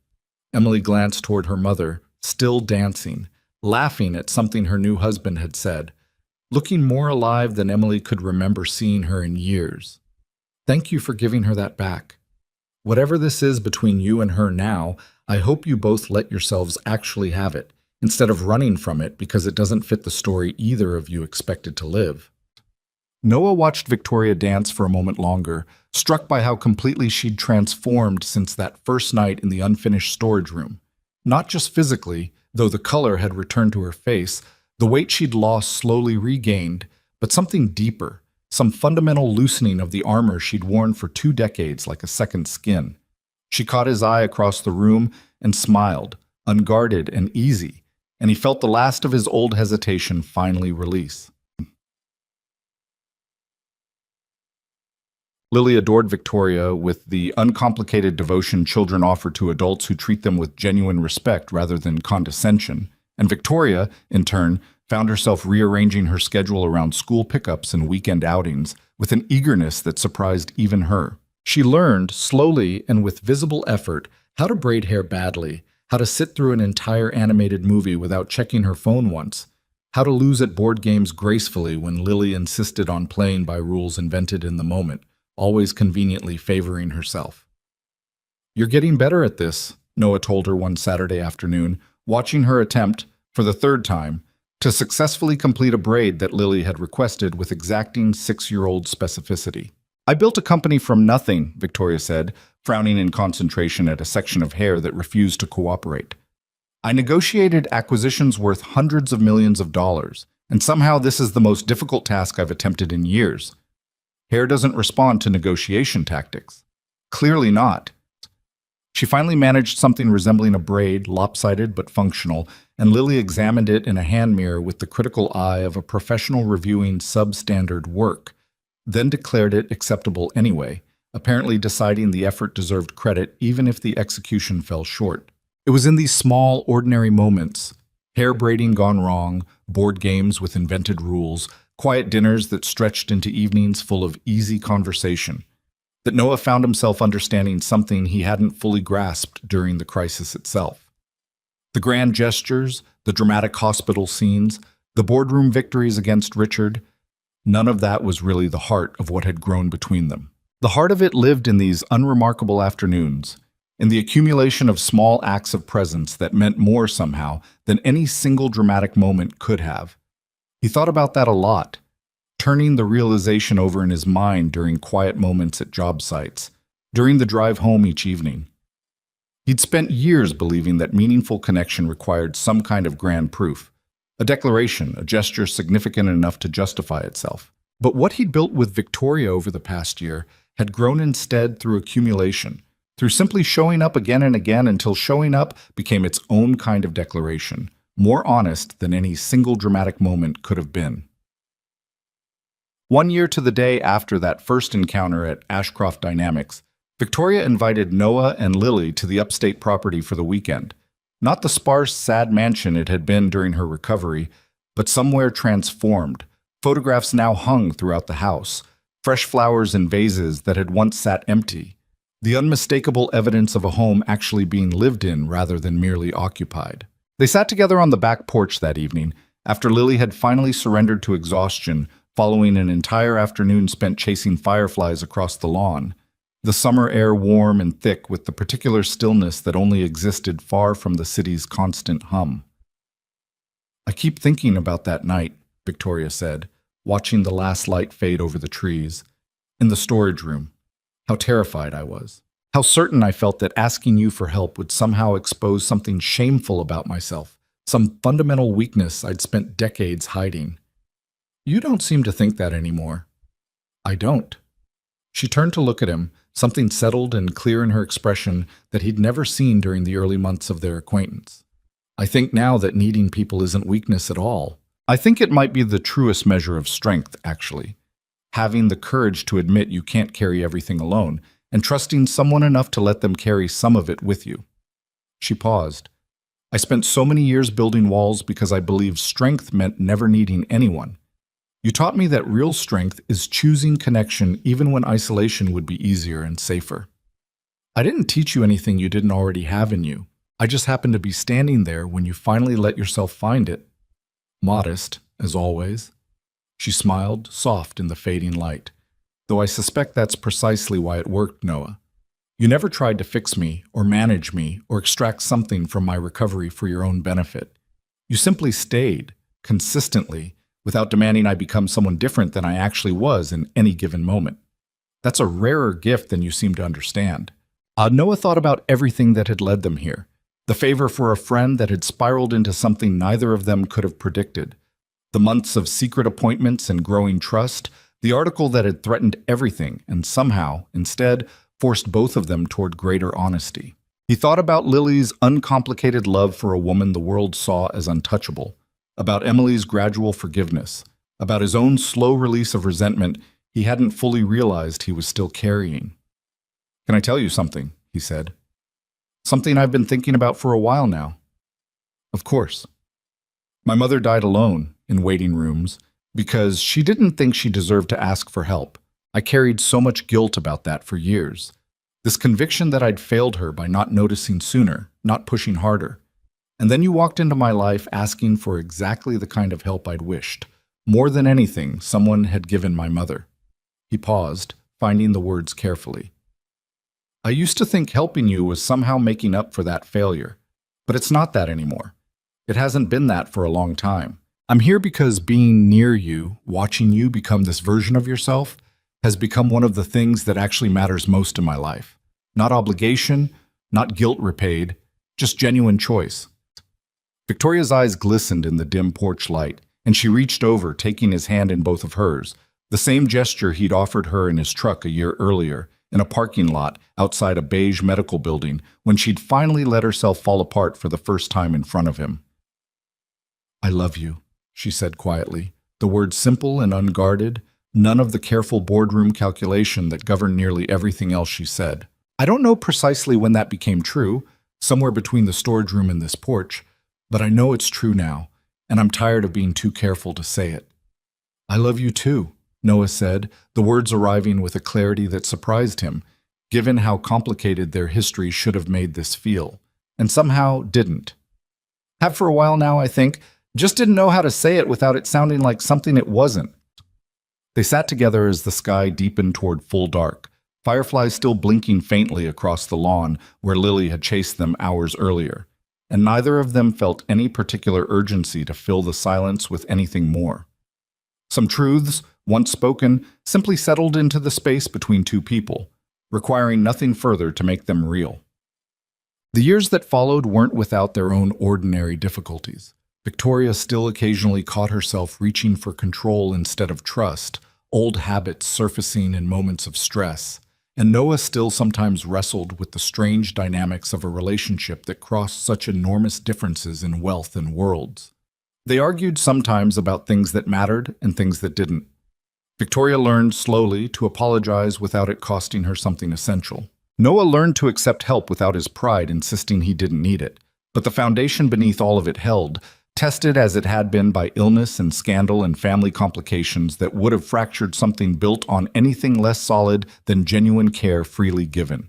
Emily glanced toward her mother, still dancing, laughing at something her new husband had said, looking more alive than Emily could remember seeing her in years. "Thank you for giving her that back. Whatever this is between you and her now, I hope you both let yourselves actually have it, instead of running from it because it doesn't fit the story either of you expected to live." Noah watched Victoria dance for a moment longer, struck by how completely she'd transformed since that first night in the unfinished storage room. Not just physically, though the color had returned to her face, the weight she'd lost slowly regained, but something deeper, some fundamental loosening of the armor she'd worn for 2 decades like a second skin. She caught his eye across the room and smiled, unguarded and easy, and he felt the last of his old hesitation finally release. Lily adored Victoria with the uncomplicated devotion children offer to adults who treat them with genuine respect rather than condescension, and Victoria, in turn, found herself rearranging her schedule around school pickups and weekend outings with an eagerness that surprised even her. She learned, slowly and with visible effort, how to braid hair badly, how to sit through an entire animated movie without checking her phone once, how to lose at board games gracefully when Lily insisted on playing by rules invented in the moment, always conveniently favoring herself. "You're getting better at this," Noah told her one Saturday afternoon, watching her attempt, for the 3rd time, to successfully complete a braid that Lily had requested with exacting 6-year-old specificity. "I built a company from nothing," Victoria said, frowning in concentration at a section of hair that refused to cooperate. "I negotiated acquisitions worth hundreds of millions of dollars, and somehow this is the most difficult task I've attempted in years. Hair doesn't respond to negotiation tactics. Clearly not." She finally managed something resembling a braid, lopsided but functional, and Lily examined it in a hand mirror with the critical eye of a professional reviewing substandard work, then declared it acceptable anyway, apparently deciding the effort deserved credit even if the execution fell short. It was in these small, ordinary moments, hair braiding gone wrong, board games with invented rules, quiet dinners that stretched into evenings full of easy conversation, that Noah found himself understanding something he hadn't fully grasped during the crisis itself. The grand gestures, the dramatic hospital scenes, the boardroom victories against Richard, none of that was really the heart of what had grown between them. The heart of it lived in these unremarkable afternoons, in the accumulation of small acts of presence that meant more somehow than any single dramatic moment could have. He thought about that a lot, turning the realization over in his mind during quiet moments at job sites, during the drive home each evening. He'd spent years believing that meaningful connection required some kind of grand proof, a declaration, a gesture significant enough to justify itself. But what he'd built with Victoria over the past year had grown instead through accumulation, through simply showing up again and again until showing up became its own kind of declaration, more honest than any single dramatic moment could have been. 1 year to the day after that first encounter at Ashcroft Dynamics, Victoria invited Noah and Lily to the upstate property for the weekend. Not the sparse, sad mansion it had been during her recovery, but somewhere transformed. Photographs now hung throughout the house, fresh flowers in vases that had once sat empty, the unmistakable evidence of a home actually being lived in rather than merely occupied. They sat together on the back porch that evening, after Lily had finally surrendered to exhaustion following an entire afternoon spent chasing fireflies across the lawn, the summer air warm and thick with the particular stillness that only existed far from the city's constant hum. "I keep thinking about that night," Victoria said, watching the last light fade over the trees. "In the storage room. How terrified I was. How certain I felt that asking you for help would somehow expose something shameful about myself, some fundamental weakness I'd spent decades hiding. You don't seem to think that anymore." "I don't." She turned to look at him, something settled and clear in her expression that he'd never seen during the early months of their acquaintance. "I think now that needing people isn't weakness at all. I think it might be the truest measure of strength, actually. Having the courage to admit you can't carry everything alone, and trusting someone enough to let them carry some of it with you." She paused. "I spent so many years building walls because I believed strength meant never needing anyone. You taught me that real strength is choosing connection even when isolation would be easier and safer. I didn't teach you anything you didn't already have in you. I just happened to be standing there when you finally let yourself find it. Modest, as always." She smiled, soft in the fading light. "Though I suspect that's precisely why it worked, Noah. You never tried to fix me, or manage me, or extract something from my recovery for your own benefit. You simply stayed, consistently, without demanding I become someone different than I actually was in any given moment. That's a rarer gift than you seem to understand." Noah thought about everything that had led them here. The favor for a friend that had spiraled into something neither of them could have predicted. The months of secret appointments and growing trust, the article that had threatened everything and somehow, instead, forced both of them toward greater honesty. He thought about Lily's uncomplicated love for a woman the world saw as untouchable, about Emily's gradual forgiveness, about his own slow release of resentment he hadn't fully realized he was still carrying. "Can I tell you something?" he said. "Something I've been thinking about for a while now." "Of course." "My mother died alone, in waiting rooms, because she didn't think she deserved to ask for help. I carried so much guilt about that for years. This conviction that I'd failed her by not noticing sooner, not pushing harder. And then you walked into my life asking for exactly the kind of help I'd wished. More than anything, someone had given my mother." He paused, finding the words carefully. "I used to think helping you was somehow making up for that failure, but it's not that anymore. It hasn't been that for a long time. I'm here because being near you, watching you become this version of yourself, has become one of the things that actually matters most in my life. Not obligation, not guilt repaid, just genuine choice." Victoria's eyes glistened in the dim porch light, and she reached over, taking his hand in both of hers, the same gesture he'd offered her in his truck a year earlier, in a parking lot outside a beige medical building, when she'd finally let herself fall apart for the first time in front of him. "I love you," she said quietly, the words simple and unguarded, none of the careful boardroom calculation that governed nearly everything else she said. I don't know precisely when that became true, somewhere between the storage room and this porch, but I know it's true now, and I'm tired of being too careful to say it. "I love you too," Noah said, the words arriving with a clarity that surprised him, given how complicated their history should have made this feel, and somehow didn't. "Have for a while now, I think. Just didn't know how to say it without it sounding like something it wasn't." They sat together as the sky deepened toward full dark, fireflies still blinking faintly across the lawn where Lily had chased them hours earlier, and neither of them felt any particular urgency to fill the silence with anything more. Some truths, once spoken, simply settled into the space between two people, requiring nothing further to make them real. The years that followed weren't without their own ordinary difficulties. Victoria still occasionally caught herself reaching for control instead of trust, old habits surfacing in moments of stress, and Noah still sometimes wrestled with the strange dynamics of a relationship that crossed such enormous differences in wealth and worlds. They argued sometimes about things that mattered and things that didn't. Victoria learned slowly to apologize without it costing her something essential. Noah learned to accept help without his pride insisting he didn't need it, but the foundation beneath all of it held, tested as it had been by illness and scandal and family complications that would have fractured something built on anything less solid than genuine care freely given.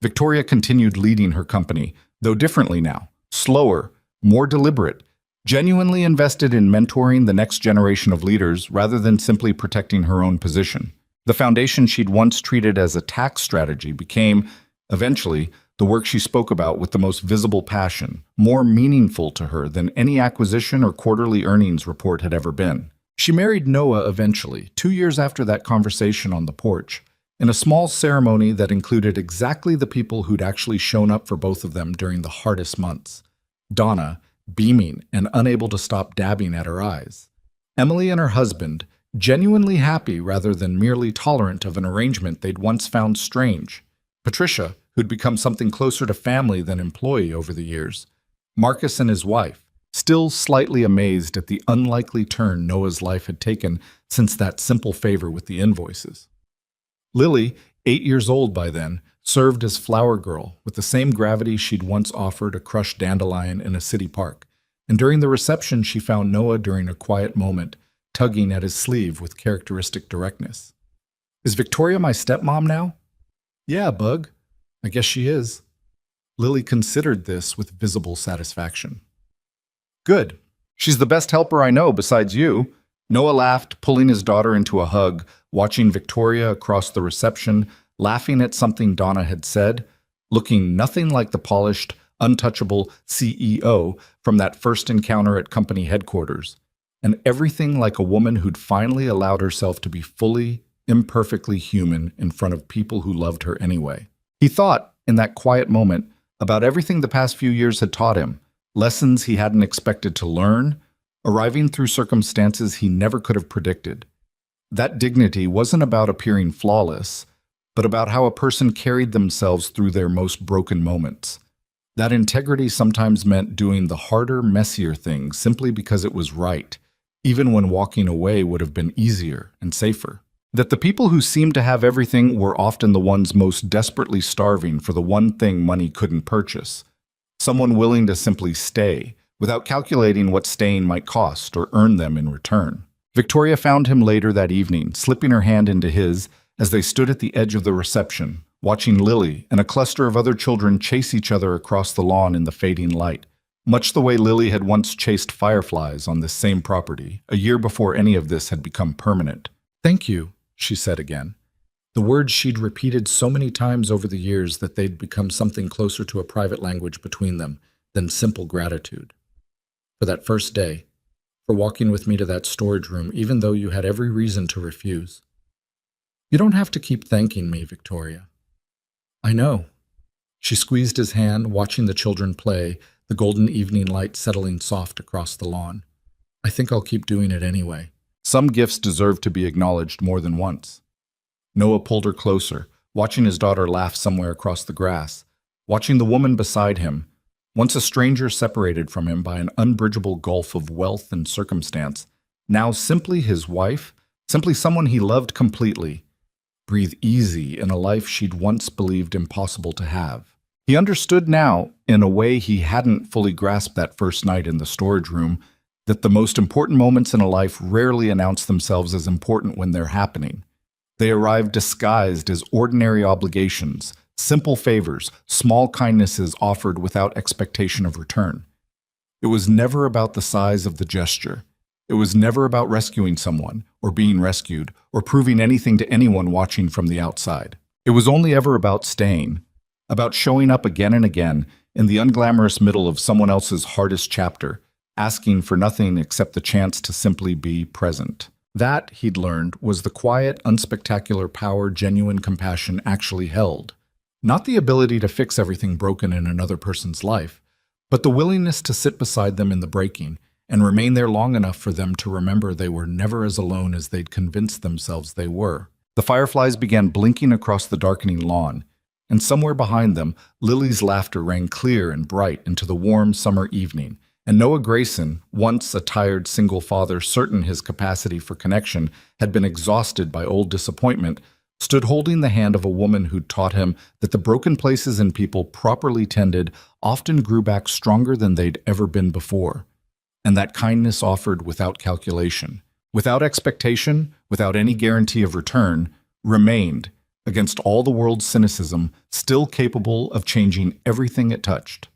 Victoria continued leading her company, though differently now, slower, more deliberate, genuinely invested in mentoring the next generation of leaders rather than simply protecting her own position. The foundation she'd once treated as a tax strategy became, eventually, the work she spoke about with the most visible passion, more meaningful to her than any acquisition or quarterly earnings report had ever been. She married Noah eventually, 2 years after that conversation on the porch, in a small ceremony that included exactly the people who'd actually shown up for both of them during the hardest months. Donna, beaming and unable to stop dabbing at her eyes. Emily and her husband, genuinely happy rather than merely tolerant of an arrangement they'd once found strange. Patricia, who'd become something closer to family than employee over the years. Marcus and his wife, still slightly amazed at the unlikely turn Noah's life had taken since that simple favor with the invoices. Lily, 8 years old by then, served as flower girl with the same gravity she'd once offered a crushed dandelion in a city park, and during the reception she found Noah during a quiet moment, tugging at his sleeve with characteristic directness. "Is Victoria my stepmom now?" "Yeah, Bug. I guess she is." Lily considered this with visible satisfaction. "Good. She's the best helper I know besides you." Noah laughed, pulling his daughter into a hug, watching Victoria across the reception, laughing at something Donna had said, looking nothing like the polished, untouchable CEO from that first encounter at company headquarters, and everything like a woman who'd finally allowed herself to be fully, imperfectly human in front of people who loved her anyway. He thought, in that quiet moment, about everything the past few years had taught him, lessons he hadn't expected to learn, arriving through circumstances he never could have predicted. That dignity wasn't about appearing flawless, but about how a person carried themselves through their most broken moments. That integrity sometimes meant doing the harder, messier things simply because it was right, even when walking away would have been easier and safer. That the people who seemed to have everything were often the ones most desperately starving for the one thing money couldn't purchase. Someone willing to simply stay, without calculating what staying might cost or earn them in return. Victoria found him later that evening, slipping her hand into his as they stood at the edge of the reception, watching Lily and a cluster of other children chase each other across the lawn in the fading light, much the way Lily had once chased fireflies on this same property, a year before any of this had become permanent. "Thank you," she said again. The words she'd repeated so many times over the years that they'd become something closer to a private language between them than simple gratitude. "For that first day, for walking with me to that storage room even though you had every reason to refuse. You don't have to keep thanking me, Victoria." "I know." She squeezed his hand, watching the children play, the golden evening light settling soft across the lawn. "I think I'll keep doing it anyway." Some gifts deserve to be acknowledged more than once. Noah pulled her closer, watching his daughter laugh somewhere across the grass, watching the woman beside him, once a stranger separated from him by an unbridgeable gulf of wealth and circumstance, now simply his wife, simply someone he loved completely, breathe easy in a life she'd once believed impossible to have. He understood now, in a way he hadn't fully grasped that first night in the storage room, that the most important moments in a life rarely announce themselves as important when they're happening. They arrive disguised as ordinary obligations, simple favors, small kindnesses offered without expectation of return. It was never about the size of the gesture. It was never about rescuing someone, or being rescued, or proving anything to anyone watching from the outside. It was only ever about staying, about showing up again and again in the unglamorous middle of someone else's hardest chapter, asking for nothing except the chance to simply be present. That, he'd learned, was the quiet, unspectacular power genuine compassion actually held. Not the ability to fix everything broken in another person's life, but the willingness to sit beside them in the breaking and remain there long enough for them to remember they were never as alone as they'd convinced themselves they were. The fireflies began blinking across the darkening lawn, and somewhere behind them, Lily's laughter rang clear and bright into the warm summer evening, and Noah Grayson, once a tired single father certain his capacity for connection had been exhausted by old disappointment, stood holding the hand of a woman who'd taught him that the broken places in people properly tended often grew back stronger than they'd ever been before, and that kindness offered without calculation, without expectation, without any guarantee of return, remained, against all the world's cynicism, still capable of changing everything it touched.